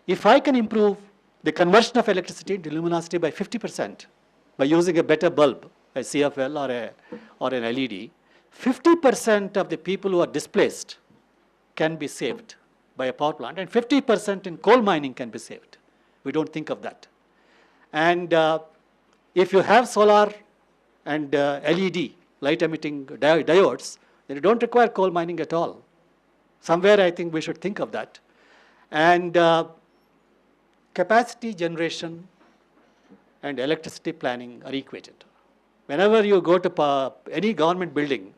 Speaker 2: if I can improve the conversion of electricity into luminosity by 50% by using a better bulb, a CFL or an LED, 50% of the people who are displaced can be saved by a power plant, and 50% in coal mining can be saved. We don't think of that. And if you have solar and LED, light emitting diodes, then you don't require coal mining at all. Somewhere I think we should think of that. And capacity generation and electricity planning are equated. Whenever you go to any government building,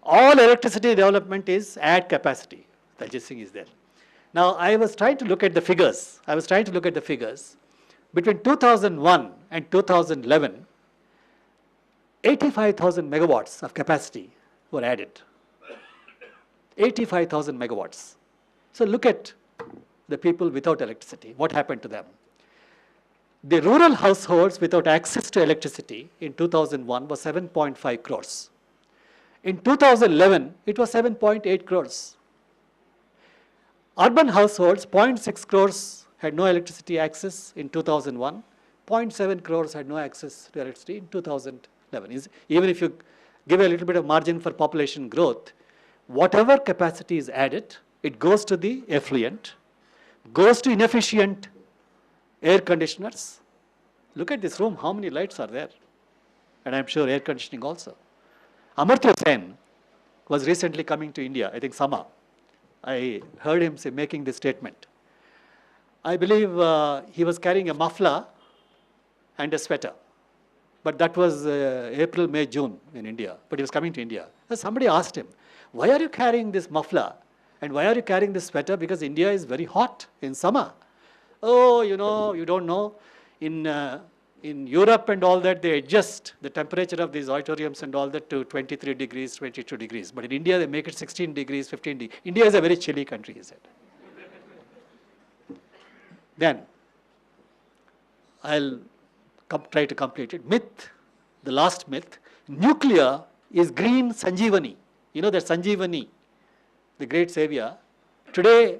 Speaker 2: all electricity development is add capacity. The Singh is there. Now, I was trying to look at the figures. Between 2001 and 2011, 85,000 megawatts of capacity were added. 85,000 megawatts. So look at the people without electricity. What happened to them? The rural households without access to electricity in 2001 was 7.5 crores. In 2011, it was 7.8 crores. Urban households, 0.6 crores had no electricity access in 2001. 0.7 crores had no access to electricity in 2011. Even if you give a little bit of margin for population growth, whatever capacity is added, it goes to the effluent, goes to inefficient air conditioners. Look at this room, how many lights are there? And I'm sure air conditioning also. Amartya Sen was recently coming to India, I think summer. I heard him making this statement. I believe he was carrying a muffler and a sweater. But that was April, May, June in India. But he was coming to India. So somebody asked him, why are you carrying this muffler? And why are you carrying this sweater? Because India is very hot in summer. Oh, you don't know. In Europe and all that, they adjust the temperature of these auditoriums and all that to 23 degrees, 22 degrees. But in India, they make it 16 degrees, 15 degrees. India is a very chilly country, he said. Then, I'll try to complete it. Myth, the last myth, nuclear is green Sanjeevani. You know that Sanjeevani, the great savior. Today,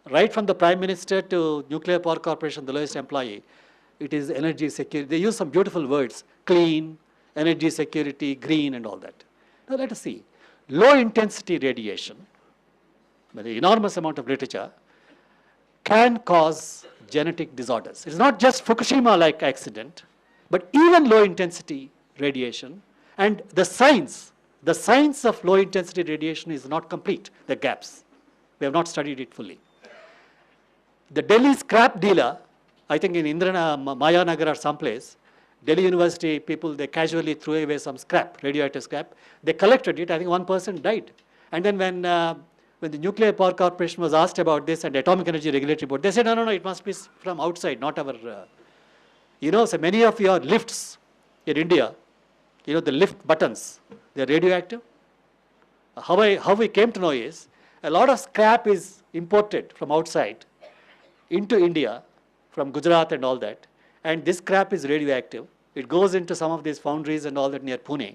Speaker 2: right from the Prime Minister to Nuclear Power Corporation, the lowest employee, it is energy security. They use some beautiful words, clean, energy security, green and all that. Now let us see. Low intensity radiation, with an enormous amount of literature, can cause genetic disorders. It's not just Fukushima-like accident, but even low intensity radiation And the science of low intensity radiation is not complete, the gaps. We have not studied it fully. The Delhi scrap dealer, I think in Maya Nagar or someplace, Delhi University people, they casually threw away some scrap, radioactive scrap. They collected it, I think one person died. And then when the Nuclear Power Corporation was asked about this and Atomic Energy Regulatory Board, they said, no, it must be from outside, not our, so many of your lifts in India, the lift buttons, they're radioactive. How we came to know is, a lot of scrap is imported from outside into India, from Gujarat and all that, and this scrap is radioactive. It goes into some of these foundries and all that near Pune,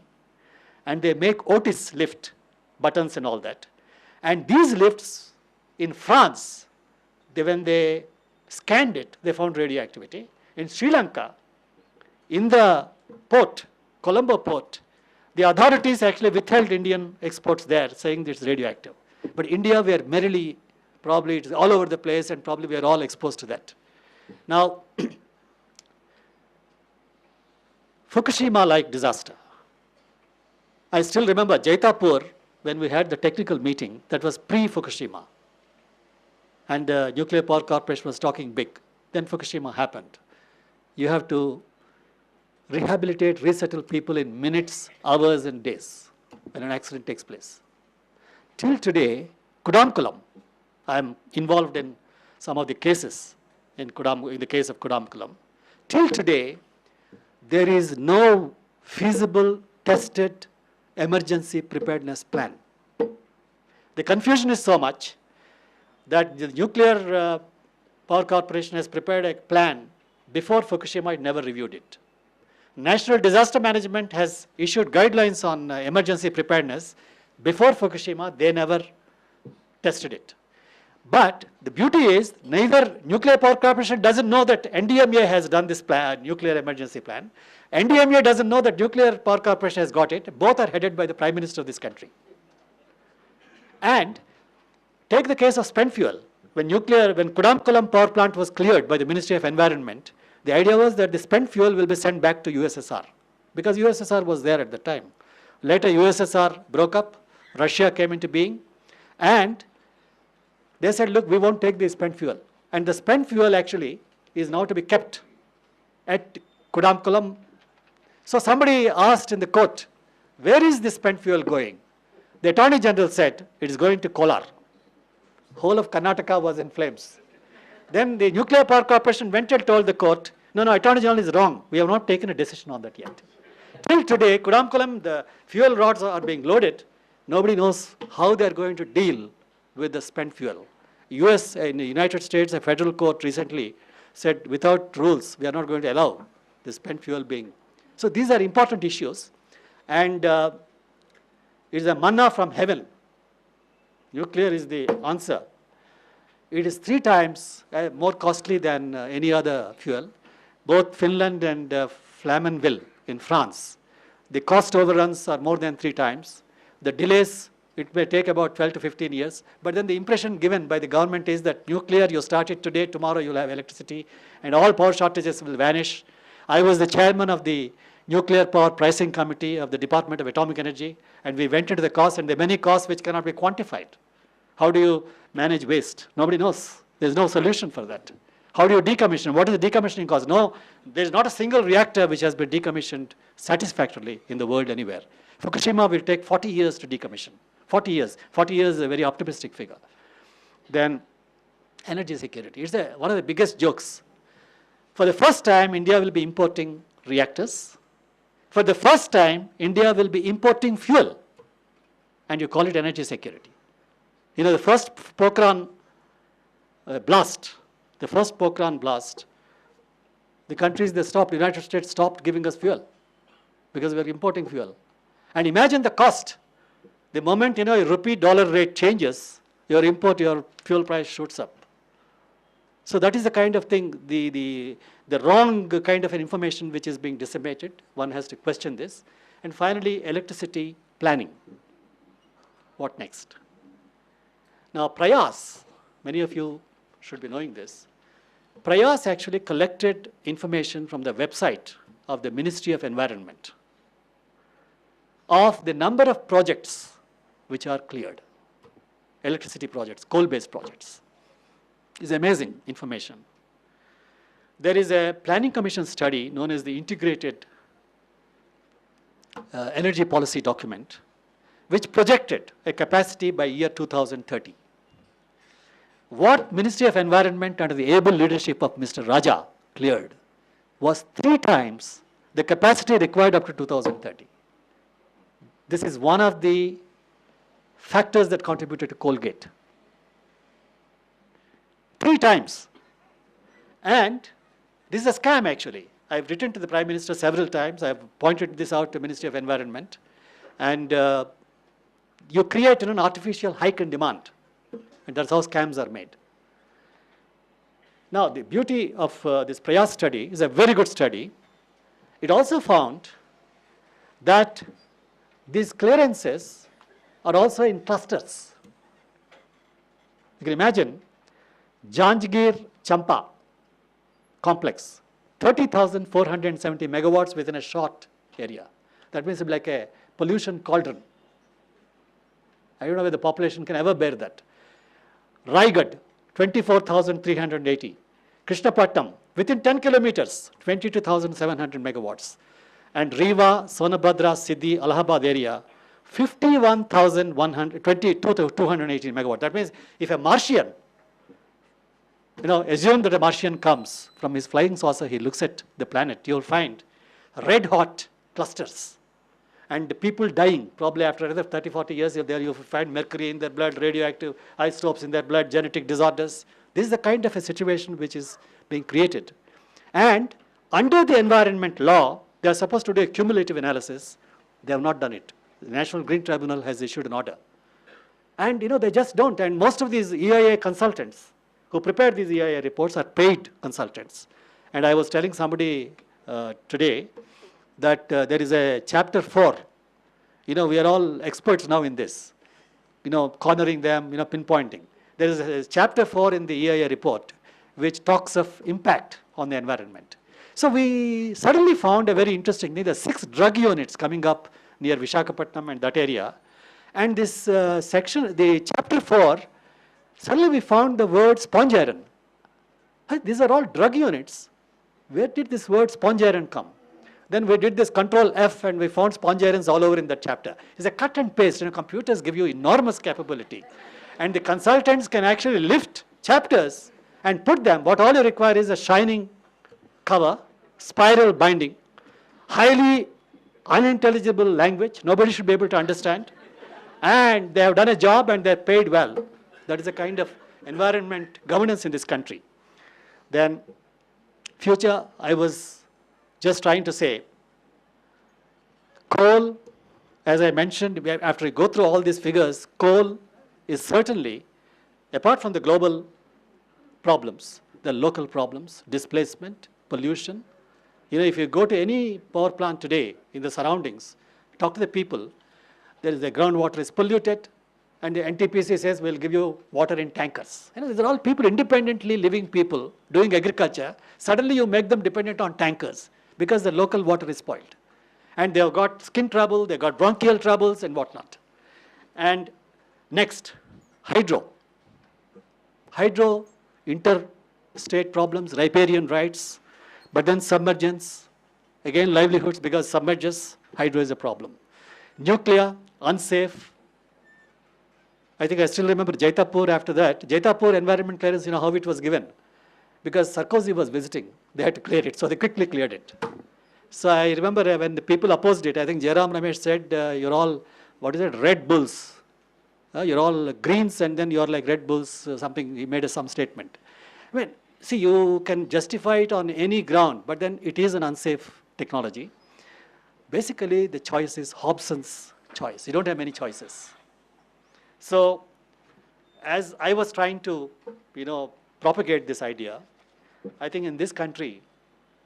Speaker 2: and they make Otis lift buttons and all that. And these lifts in France, when they scanned it, they found radioactivity. In Sri Lanka, in the port, Colombo port, the authorities actually withheld Indian exports there, saying it's radioactive. But India, we are merely, probably it's all over the place, and probably we are all exposed to that. Now, Fukushima-like disaster. I still remember Jaitapur, when we had the technical meeting, that was pre-Fukushima. And the Nuclear Power Corporation was talking big. Then Fukushima happened. You have to rehabilitate, resettle people in minutes, hours, and days when an accident takes place. Till today, Kudamkulam, I'm involved in some of the cases in the case of Kudamkulam. Till today, there is no feasible, tested emergency preparedness plan. The confusion is so much that the Nuclear Power Corporation has prepared a plan before Fukushima, it never reviewed it. National Disaster Management has issued guidelines on emergency preparedness. Before Fukushima, they never tested it. But the beauty is, neither Nuclear Power Corporation doesn't know that NDMA has done this plan, nuclear emergency plan. NDMA doesn't know that Nuclear Power Corporation has got it. Both are headed by the Prime Minister of this country. And take the case of spent fuel. When Kudamkulam power plant was cleared by the Ministry of Environment, the idea was that the spent fuel will be sent back to USSR, because USSR was there at the time. Later, USSR broke up, Russia came into being, and they said, look, we won't take the spent fuel. And the spent fuel actually is now to be kept at Kudamkulam. So somebody asked in the court, where is the spent fuel going? The Attorney General said, it is going to Kolar. Whole of Karnataka was in flames. Then the Nuclear Power Corporation went and told the court, no, Attorney General is wrong. We have not taken a decision on that yet. Till today, Kudamkulam, the fuel rods are being loaded. Nobody knows how they are going to deal with the spent fuel. In the United States, a federal court recently said, without rules, we are not going to allow the spent fuel being. So these are important issues. And it is a manna from heaven. Nuclear is the answer. It is 3 times more costly than any other fuel. Both Finland and Flamanville in France, the cost overruns are more than 3 times. The delays, it may take about 12 to 15 years. But then the impression given by the government is that nuclear, you start it today, tomorrow you'll have electricity, and all power shortages will vanish. I was the chairman of the Nuclear Power Pricing Committee of the Department of Atomic Energy, and we went into the costs, and there are many costs which cannot be quantified. How do you manage waste? Nobody knows. There's no solution for that. How do you decommission? What is the decommissioning cost? No, there's not a single reactor which has been decommissioned satisfactorily in the world anywhere. Fukushima will take 40 years to decommission. 40 years. 40 years is a very optimistic figure. Then energy security. It's one of the biggest jokes. For the first time, India will be importing reactors. For the first time, India will be importing fuel. And you call it energy security. The first Pokhran blast, the countries they stopped, the United States stopped giving us fuel because we are importing fuel. And imagine the cost. The moment your rupee-dollar rate changes, your fuel price shoots up. So that is the kind of thing, the wrong kind of information which is being disseminated. One has to question this. And finally, electricity planning. What next? Now, Prayas, many of you should be knowing this. Prayas actually collected information from the website of the Ministry of Environment. of the number of projects which are cleared, electricity projects, coal-based projects. Is amazing information. There is a planning commission study known as the Integrated Energy Policy Document, which projected a capacity by year 2030. What Ministry of Environment under the able leadership of Mr. Raja cleared was 3 times the capacity required up to 2030. This is one of the factors that contributed to Colgate. 3 times. And this is a scam actually. I've written to the Prime Minister several times. I've pointed this out to the Ministry of Environment. And you create an artificial hike in demand. And that's how scams are made. Now, the beauty of this Prayas study is a very good study. It also found that these clearances are also in clusters. You can imagine Janjgir Champa complex, 30,470 megawatts within a short area. That means it's like a pollution cauldron. I don't know whether the population can ever bear that. Raigad, 24,380. Krishnapatnam, within 10 kilometers, 22,700 megawatts. And Rewa, Sonabhadra, Siddhi, Allahabad area, 51,218 megawatts. That means if a Martian, assume that a Martian comes from his flying saucer, he looks at the planet, you'll find red hot clusters. And the people dying, probably after another 30, 40 years, you'll find mercury in their blood, radioactive isotopes in their blood, genetic disorders. This is the kind of a situation which is being created. And under the environment law, they are supposed to do a cumulative analysis. They have not done it. The National Green Tribunal has issued an order. And they just don't. And most of these EIA consultants who prepare these EIA reports are paid consultants. And I was telling somebody today that there is a chapter 4. We are all experts now in this. Cornering them, pinpointing. There is a chapter 4 in the EIA report which talks of impact on the environment. So we suddenly found a very interesting thing. There are 6 drug units coming up near Visakhapatnam and that area. And this section, the chapter 4, suddenly we found the word sponge iron. These are all drug units. Where did this word sponge iron come? Then we did this control F and we found sponge irons all over in that chapter. It's a cut and paste. Computers give you enormous capability. And the consultants can actually lift chapters and put them. What all you require is a shining cover, spiral binding, highly unintelligible language. Nobody should be able to understand. And they have done a job and they're paid well. That is the kind of environment governance in this country. Then future, I was just trying to say, coal, as I mentioned, after we go through all these figures, coal is certainly, apart from the global problems, the local problems, displacement, pollution. If you go to any power plant today in the surroundings, talk to the people, there is the groundwater is polluted, and the NTPC says we'll give you water in tankers. These are all people, independently living people, doing agriculture. Suddenly you make them dependent on tankers because the local water is spoiled. And they have got skin trouble, they've got bronchial troubles and whatnot. And next, hydro. Hydro, interstate problems, riparian rights, but then submergence. Again, livelihoods because submerges, hydro is a problem. Nuclear, unsafe. I think I still remember Jaitapur after that. Jaitapur environment clearance, how it was given. Because Sarkozy was visiting, they had to clear it, so they quickly cleared it. So I remember when the people opposed it, I think Jairam Ramesh said, you're all, Red Bulls. You're all Greens and then you're like Red Bulls, something, he made some statement. See, you can justify it on any ground, but then it is an unsafe technology. Basically, the choice is Hobson's choice. You don't have many choices. So, as I was trying to, propagate this idea, I think in this country,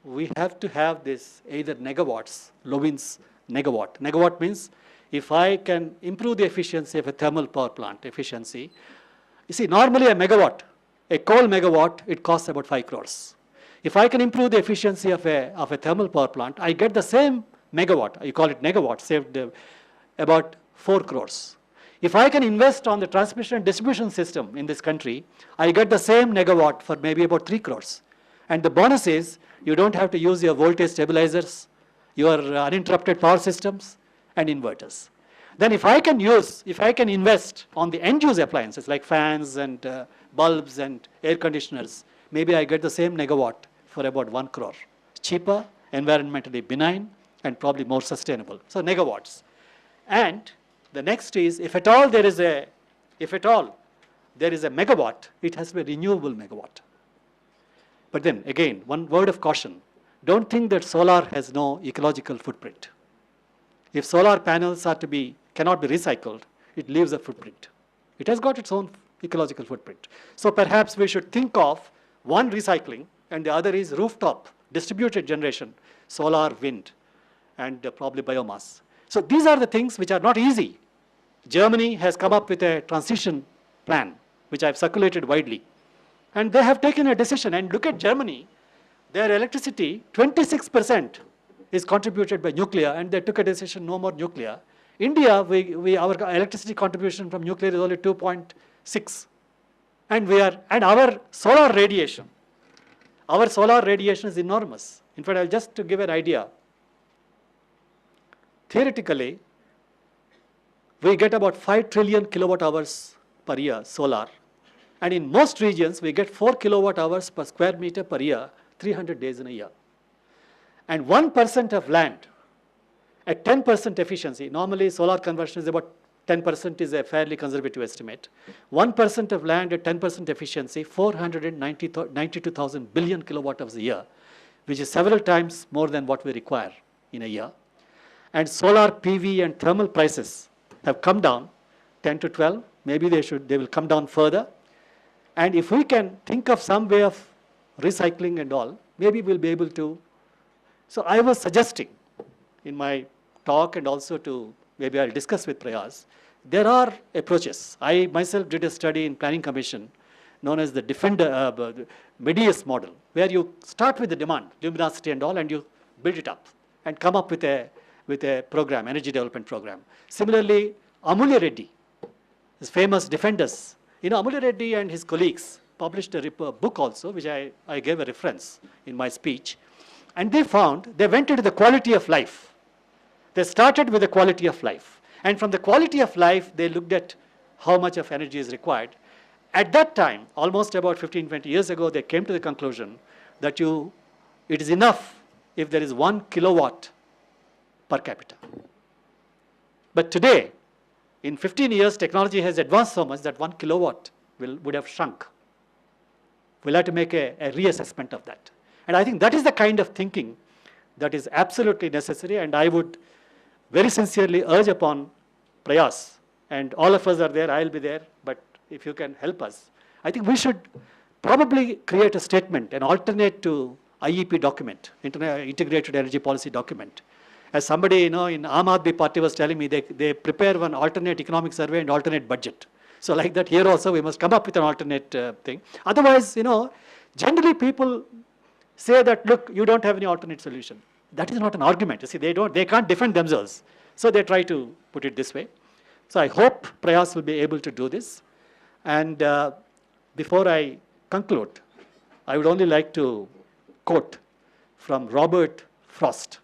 Speaker 2: we have to have this either negawatts, Levin's negawatt. Negawatt means if I can improve the efficiency of a thermal power plant efficiency, you see, normally a megawatt, a coal megawatt, it costs about 5 crores. If I can improve the efficiency of a thermal power plant, I get the same megawatt, you call it negawatt, saved about 4 crores. If I can invest on the transmission and distribution system in this country, I get the same megawatt for maybe about 3 crores. And the bonus is you don't have to use your voltage stabilizers, your uninterrupted power systems, and inverters. Then if I can invest on the end use appliances like fans and bulbs and air conditioners, maybe I get the same megawatt for about 1 crore. Cheaper, environmentally benign, and probably more sustainable. So megawatts. And the next is, if at all there is a megawatt, it has to be a renewable megawatt. But then again, one word of caution. Don't think that solar has no ecological footprint. If solar panels cannot be recycled, it leaves a footprint. It has got its own ecological footprint. So perhaps we should think of one recycling and the other is rooftop, distributed generation, solar, wind, and probably biomass. So these are the things which are not easy. Germany has come up with a transition plan, which I've circulated widely. And they have taken a decision. And look at Germany, their electricity, 26% is contributed by nuclear, and they took a decision, no more nuclear. India, our electricity contribution from nuclear is only 2.6. And our solar radiation is enormous. In fact, just to give an idea, theoretically, we get about 5 trillion kilowatt hours per year solar. And in most regions, we get 4 kilowatt hours per square meter per year, 300 days in a year. And 1% of land at 10% efficiency, normally solar conversion is about 10% is a fairly conservative estimate. 1% of land at 10% efficiency, 492,000 billion kilowatt hours a year, which is several times more than what we require in a year. And solar PV and thermal prices have come down 10 to 12. Maybe they will come down further. And if we can think of some way of recycling and all, maybe we'll be able to. So I was suggesting in my talk, and also maybe I'll discuss with Prayas, there are approaches. I myself did a study in Planning Commission known as the MEDIUS model, where you start with the demand, luminosity and all, and you build it up and come up with a program, energy development program. Similarly, Amulya Reddy, his famous defenders, Amulya Reddy and his colleagues published a book also, which I gave a reference in my speech. And they went into the quality of life. They started with the quality of life. And from the quality of life, they looked at how much of energy is required. At that time, almost about 15, 20 years ago, they came to the conclusion that it is enough if there is 1 kilowatt per capita. But today, in 15 years, technology has advanced so much that 1 kilowatt would have shrunk. We'll have to make a reassessment of that. And I think that is the kind of thinking that is absolutely necessary, and I would very sincerely urge upon Prayas, and all of us are there, I'll be there, but if you can help us, I think we should probably create a statement, an alternate to IEP document, Integrated Energy Policy document. As somebody in Aam Aadmi Party was telling me, they prepare one alternate economic survey and alternate budget. So like that here also we must come up with an alternate thing. Otherwise, generally people say that, look, you don't have any alternate solution. That is not an argument. You see, they can't defend themselves. So they try to put it this way. So I hope Prayas will be able to do this. And before I conclude, I would only like to quote from Robert Frost.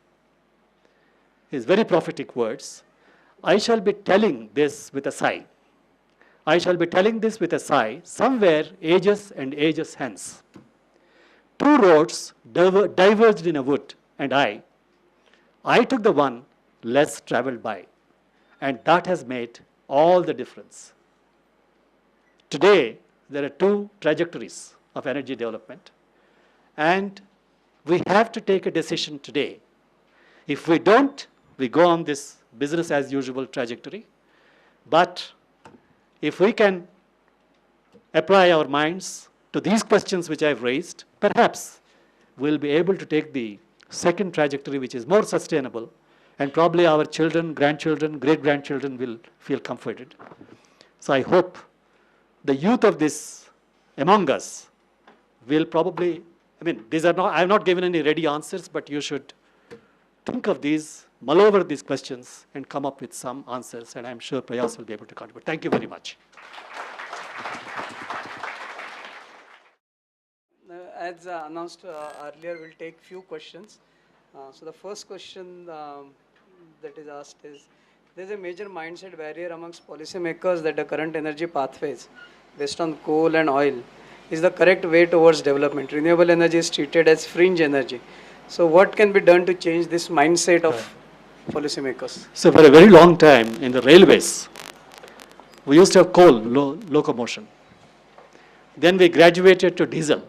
Speaker 2: His very prophetic words, I shall be telling this with a sigh. I shall be telling this with a sigh, somewhere ages and ages hence. 2 roads diverged in a wood, and I took the one less traveled by, and that has made all the difference. Today, there are 2 trajectories of energy development, and we have to take a decision today. If we don't, we go on this business as usual trajectory. But if we can apply our minds to these questions which I've raised, perhaps we'll be able to take the second trajectory, which is more sustainable, and probably our children, grandchildren, great-grandchildren will feel comforted. So I hope the youth of this among us will probably, I have not given any ready answers, but you should think of these mull over these questions and come up with some answers, and I'm sure Prayas will be able to contribute. Thank you very much.
Speaker 1: As announced earlier, we'll take few questions. So the first question that is asked is, there's a major mindset barrier amongst policymakers that the current energy pathways based on coal and oil is the correct way towards development. Renewable energy is treated as fringe energy. So what can be done to change this mindset of policymakers?
Speaker 2: So for a very long time in the railways, we used to have coal locomotion. Then we graduated to diesel.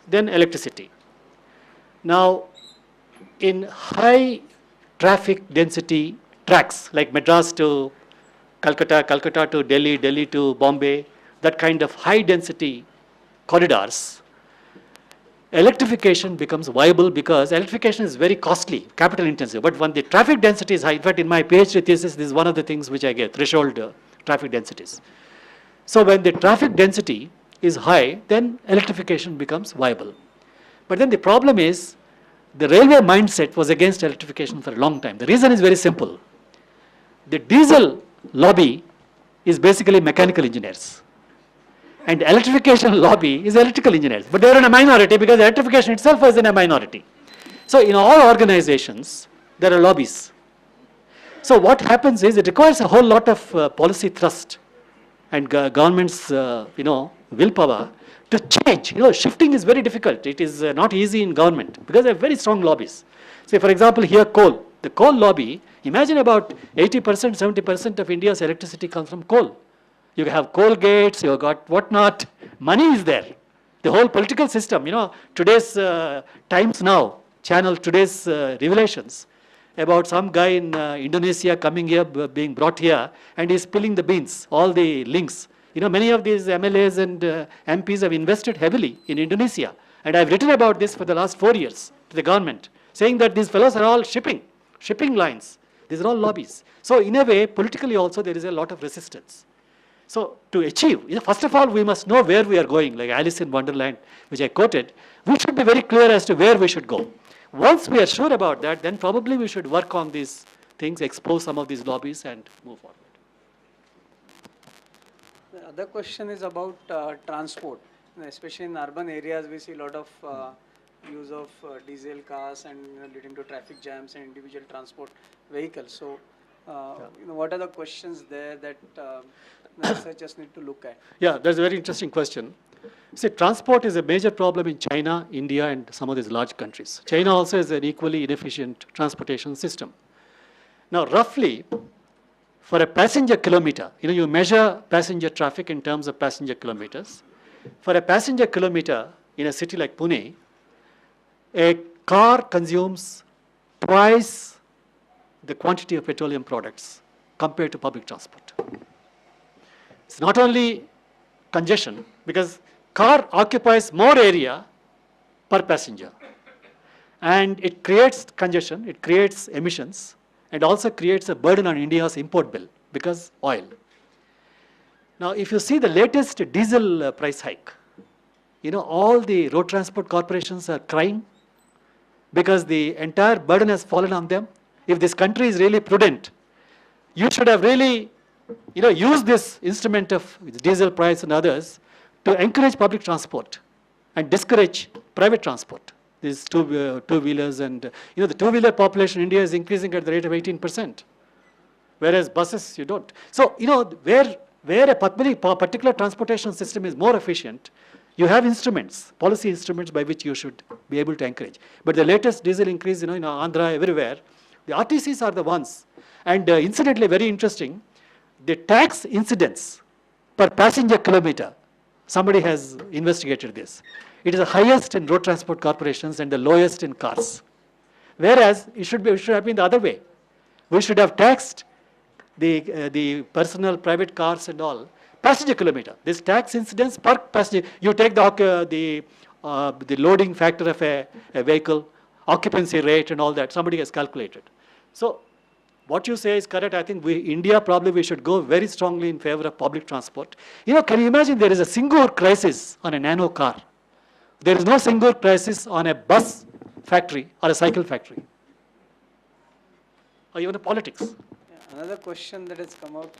Speaker 2: Then electricity. Now, in high traffic density tracks like Madras to Calcutta, Calcutta to Delhi, Delhi to Bombay, that kind of high density corridors, electrification becomes viable because electrification is very costly, capital intensive. But when the traffic density is high, in fact, in my PhD thesis, this is one of the things which I get, threshold traffic densities. So when the traffic density is high, then electrification becomes viable. But then the problem is, the railway mindset was against electrification for a long time. The reason is very simple. The diesel lobby is basically mechanical engineers. And electrification lobby is electrical engineers. But they are in a minority because electrification itself is in a minority. So in all organizations, there are lobbies. So what happens is, it requires a whole lot of policy thrust and government's willpower to change. Shifting is very difficult. It is not easy in government because they have very strong lobbies. Say, for example, here coal. The coal lobby, imagine about 80%, 70% of India's electricity comes from coal. You have coal gates, you have got whatnot. Money is there. The whole political system, today's Times Now channel, today's revelations about some guy in Indonesia coming here, being brought here, and he's spilling the beans, all the links. Many of these MLAs and MPs have invested heavily in Indonesia. And I've written about this for the last 4 years to the government, saying that these fellows are all shipping lines. These are all lobbies. So in a way, politically also, there is a lot of resistance. So to achieve, first of all, we must know where we are going, like Alice in Wonderland, which I quoted. We should be very clear as to where we should go. Once we are sure about that, then probably we should work on these things, expose some of these lobbies and move forward.
Speaker 1: The other question is about transport. Especially in urban areas, we see a lot of use of diesel cars and leading to traffic jams and individual transport vehicles. So, what are the questions there that researchers need to look at?
Speaker 2: Yeah, that's a very interesting question. See, transport is a major problem in China, India, and some of these large countries. China also has an equally inefficient transportation system. Now, roughly, for a passenger kilometer, you measure passenger traffic in terms of passenger kilometers. For a passenger kilometer in a city like Pune, a car consumes twice the quantity of petroleum products compared to public transport. It's not only congestion, because car occupies more area per passenger. And it creates congestion, it creates emissions, and also creates a burden on India's import bill, because oil. Now, if you see the latest diesel price hike, all the road transport corporations are crying because the entire burden has fallen on them. If this country is really prudent, you should have really, used this instrument of diesel price and others to encourage public transport and discourage private transport. These two-wheelers and, the two-wheeler population in India is increasing at the rate of 18%, whereas buses, you don't. So, where a particular transportation system is more efficient, you have instruments, policy instruments by which you should be able to encourage. But the latest diesel increase, in Andhra, everywhere, the RTCs are the ones. And incidentally, very interesting, the tax incidence per passenger kilometer, somebody has investigated this. It is the highest in road transport corporations and the lowest in cars. Whereas it should have been the other way. We should have taxed the personal private cars and all passenger kilometer. This tax incidence per passenger. You take the loading factor of a vehicle, occupancy rate and all that. Somebody has calculated. So what you say is correct. I think India probably we should go very strongly in favor of public transport. Can you imagine there is a Singur crisis on a nano car? There is no Singur crisis on a bus factory or a cycle factory. or even politics.
Speaker 1: Yeah, another question that has come out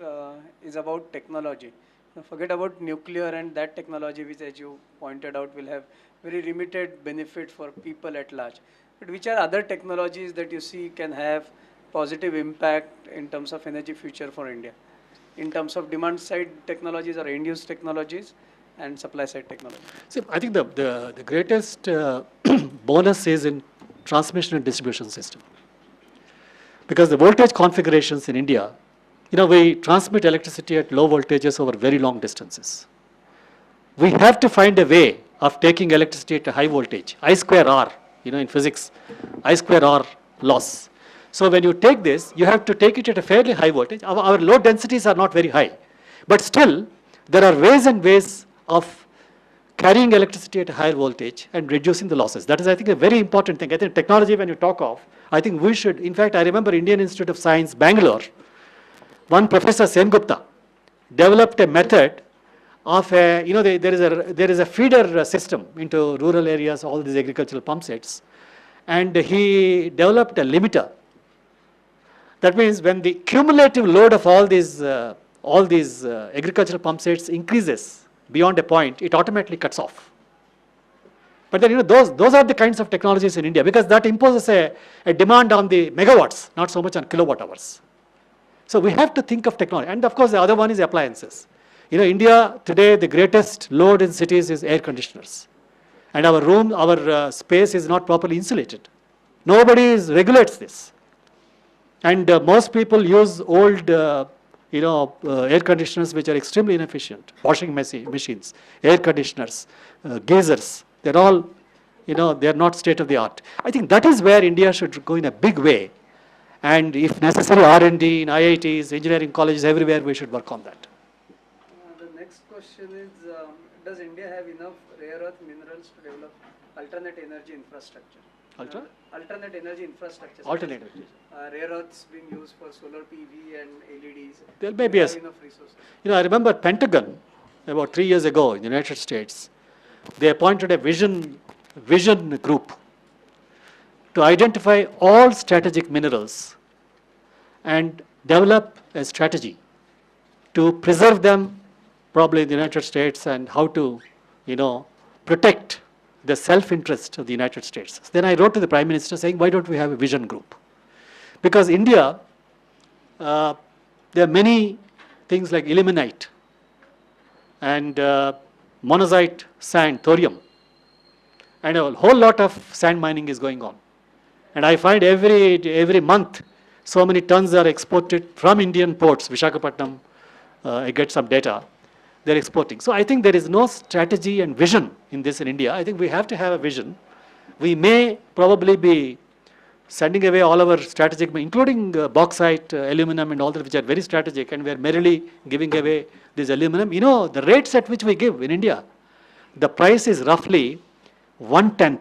Speaker 1: is about technology. Now, forget about nuclear and that technology, which, as you pointed out, will have very limited benefit for people at large. But which are other technologies that you see can have positive impact in terms of energy future for India, in terms of demand side technologies or end use technologies and supply side technology?
Speaker 2: See, I think the greatest bonus is in transmission and distribution system. Because the voltage configurations in India, we transmit electricity at low voltages over very long distances. We have to find a way of taking electricity at a high voltage, I square R, in physics, I square R loss. So when you take this, you have to take it at a fairly high voltage. Our load densities are not very high. But still, there are ways and ways of carrying electricity at a higher voltage and reducing the losses. That is, I think, a very important thing. I think technology, when you talk of, I think we should, in fact, I remember Indian Institute of Science, Bangalore, one Professor Sengupta developed a method of there is a feeder system into rural areas, all these agricultural pump sets, and he developed a limiter. That means when the cumulative load of all these agricultural pump sets increases beyond a point, it automatically cuts off. But then those are the kinds of technologies in India, because that imposes a demand on the megawatts, not so much on kilowatt hours. So we have to think of technology. And of course, the other one is appliances. India today, the greatest load in cities is air conditioners. And our space is not properly insulated. Nobody regulates this. And most people use old, air conditioners which are extremely inefficient. Washing machines, air conditioners, geysers, they're all, they're not state of the art. I think that is where India should go in a big way. And if necessary, R&D in IITs, engineering colleges, everywhere, we should work on that.
Speaker 1: The next question is, does India have enough rare earth minerals to develop alternate energy infrastructure? Alternate energy infrastructure.
Speaker 2: Alternate.
Speaker 1: Rare earths being used for solar PV and LEDs.
Speaker 2: There may be enough resources. I remember Pentagon, about 3 years ago in the United States, they appointed a vision group to identify all strategic minerals and develop a strategy to preserve them, probably in the United States, and how to, protect the self-interest of the United States. Then I wrote to the Prime Minister saying, why don't we have a vision group? Because India, there are many things like ilmenite and monazite sand, thorium, and a whole lot of sand mining is going on. And I find every month, so many tons are exported from Indian ports, Visakhapatnam, I get some data, they're exporting. So I think there is no strategy and vision in this in India. I think we have to have a vision. We may probably be sending away all our strategic, including bauxite, aluminum and all that, which are very strategic, and we're merely giving away this aluminum. The rates at which we give in India, the price is roughly 1/10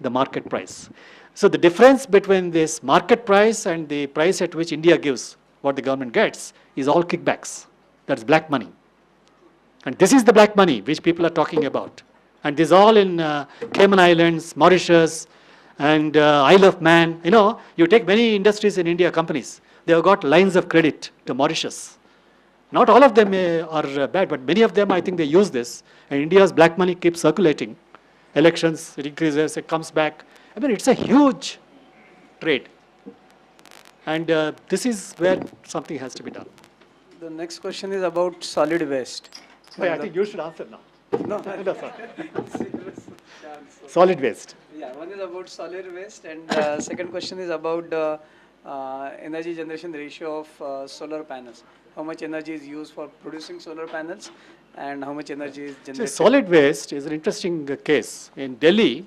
Speaker 2: the market price. So the difference between this market price and the price at which India gives, what the government gets, is all kickbacks. That's black money. And this is the black money which people are talking about. And this is all in Cayman Islands, Mauritius, and Isle of Man. You take many industries in India, companies, they have got lines of credit to Mauritius. Not all of them are bad, but many of them, I think they use this. And India's black money keeps circulating. Elections, it increases, it comes back. I mean, it's a huge trade. And this is where something has to be done.
Speaker 1: The next question is about solid waste.
Speaker 2: I think you should answer now.
Speaker 1: No,
Speaker 2: No, sir. Solid waste.
Speaker 1: Yeah, one is about solid waste, and second question is about the energy generation ratio of solar panels. How much energy is used for producing solar panels, and how much energy is generated?
Speaker 2: So solid waste is an interesting case. In Delhi,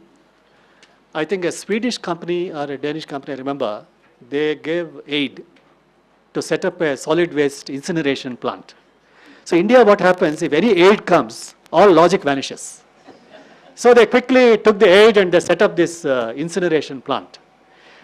Speaker 2: I think a Swedish company or a Danish company, I remember, they gave aid to set up a solid waste incineration plant. So India, what happens, if any aid comes, all logic vanishes. So they quickly took the aid and they set up this incineration plant.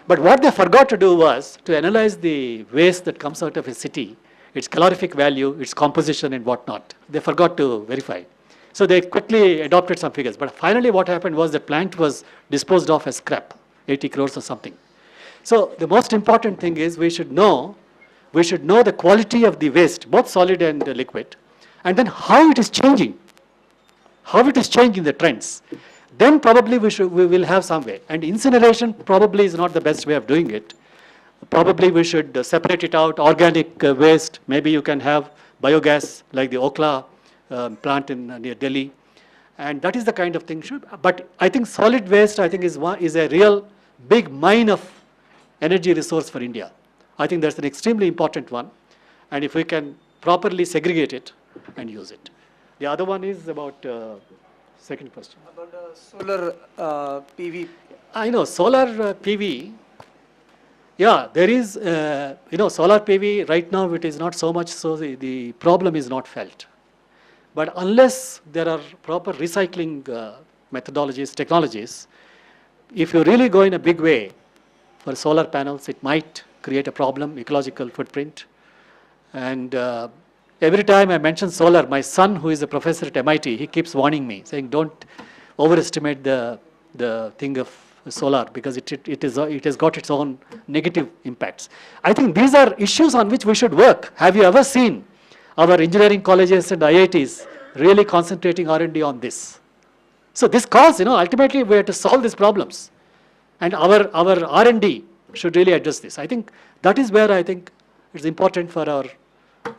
Speaker 2: But what they forgot to do was to analyze the waste that comes out of a city, its calorific value, its composition and whatnot. They forgot to verify. So they quickly adopted some figures. But finally what happened was the plant was disposed of as scrap, 80 crores or something. So the most important thing is we should know the quality of the waste, both solid and liquid, and then how it is changing, the trends. Then probably we will have some way. And incineration probably is not the best way of doing it. Probably we should separate it out, organic waste. Maybe you can have biogas like the Okla plant in near Delhi. And that is the kind of thing. But I think solid waste, I think, is a real big mine of energy resource for India. I think that's an extremely important one. And if we can properly segregate it and use it. The other one is about, second question.
Speaker 1: About solar PV.
Speaker 2: I know, solar PV, yeah, there is, solar PV right now it is not so much, so the problem is not felt. But unless there are proper recycling methodologies, technologies, if you really go in a big way for solar panels, it might create a problem, ecological footprint. And every time I mention solar, my son, who is a professor at MIT, he keeps warning me, saying don't overestimate the thing of solar because it has got its own negative impacts. I think these are issues on which we should work. Have you ever seen our engineering colleges and IITs really concentrating R&D on this? So this calls, ultimately we have to solve these problems. And our R&D should really address this. I think that is where I think it's important for our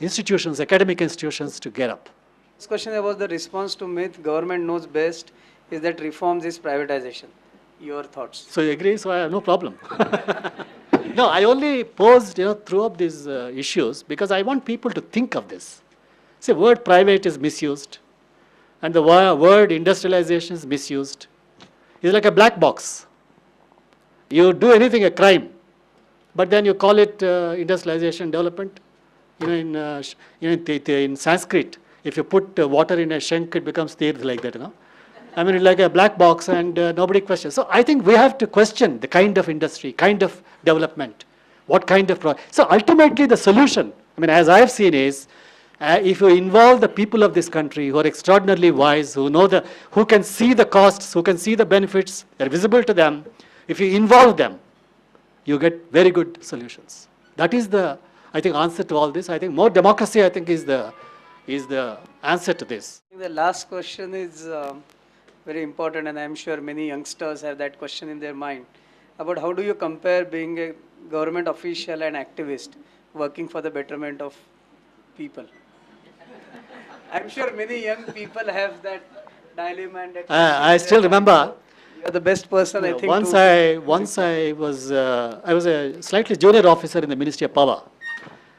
Speaker 2: institutions, academic institutions, to get up.
Speaker 1: This question was the response to myth government knows best is that reforms is privatization. Your thoughts?
Speaker 2: So you agree? So I have no problem. No, I only posed, threw up these issues because I want people to think of this. See, word private is misused, and the word industrialization is misused. It's like a black box. You do anything a crime, but then you call it industrialization development. In Sanskrit, if you put water in a shank, it becomes tirth like that. I mean, it's like a black box, and nobody questions. So I think we have to question the kind of industry, kind of development, what kind of So ultimately, the solution, as I have seen, is if you involve the people of this country who are extraordinarily wise, who can see the costs, who can see the benefits, they're visible to them. If you involve them, you get very good solutions. That is the, I think, answer to all this. I think more democracy, I think, is the answer to this.
Speaker 1: The last question is very important, and I'm sure many youngsters have that question in their mind about how do you compare being a government official and activist working for the betterment of people. I'm sure many young people have that dilemma and that
Speaker 2: I still remember.
Speaker 1: You're the best person, I think.
Speaker 2: Once I was a slightly junior officer in the Ministry of Power,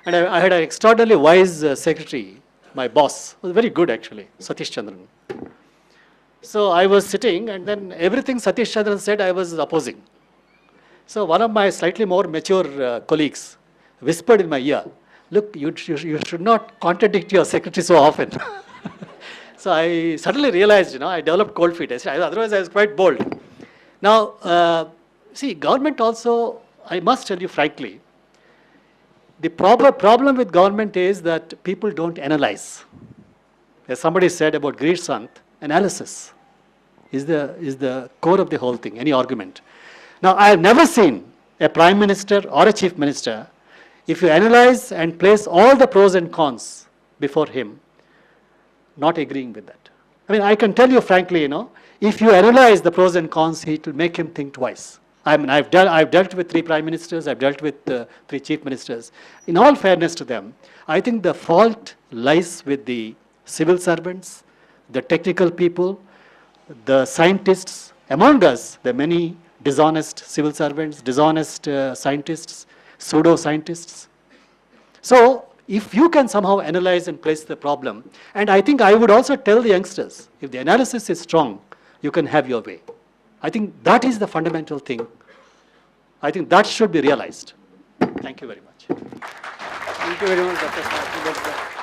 Speaker 2: and I had an extraordinarily wise secretary. My boss was very good, actually, Satish Chandran. So I was sitting, and then everything Satish Chandran said, I was opposing. So one of my slightly more mature colleagues whispered in my ear, "Look, you should not contradict your secretary so often." So I suddenly realized, I developed cold feet. Otherwise, I was quite bold. Now, see, government also, I must tell you frankly, the problem with government is that people don't analyze. As somebody said about Girish Sant, analysis is the core of the whole thing, any argument. Now, I have never seen a prime minister or a chief minister, if you analyze and place all the pros and cons before him, not agreeing with that. I can tell you frankly, if you analyze the pros and cons, it will make him think twice. I've dealt with 3 prime ministers, I've dealt with 3 chief ministers. In all fairness to them, I think the fault lies with the civil servants, the technical people, the scientists. Among us, there are many dishonest civil servants, dishonest scientists, pseudo-scientists. So, if you can somehow analyze and place the problem, and I think I would also tell the youngsters, if the analysis is strong, you can have your way. I think that is the fundamental thing. I think that should be realized. Thank you very much.
Speaker 1: Thank you very much, Dr. Swathi.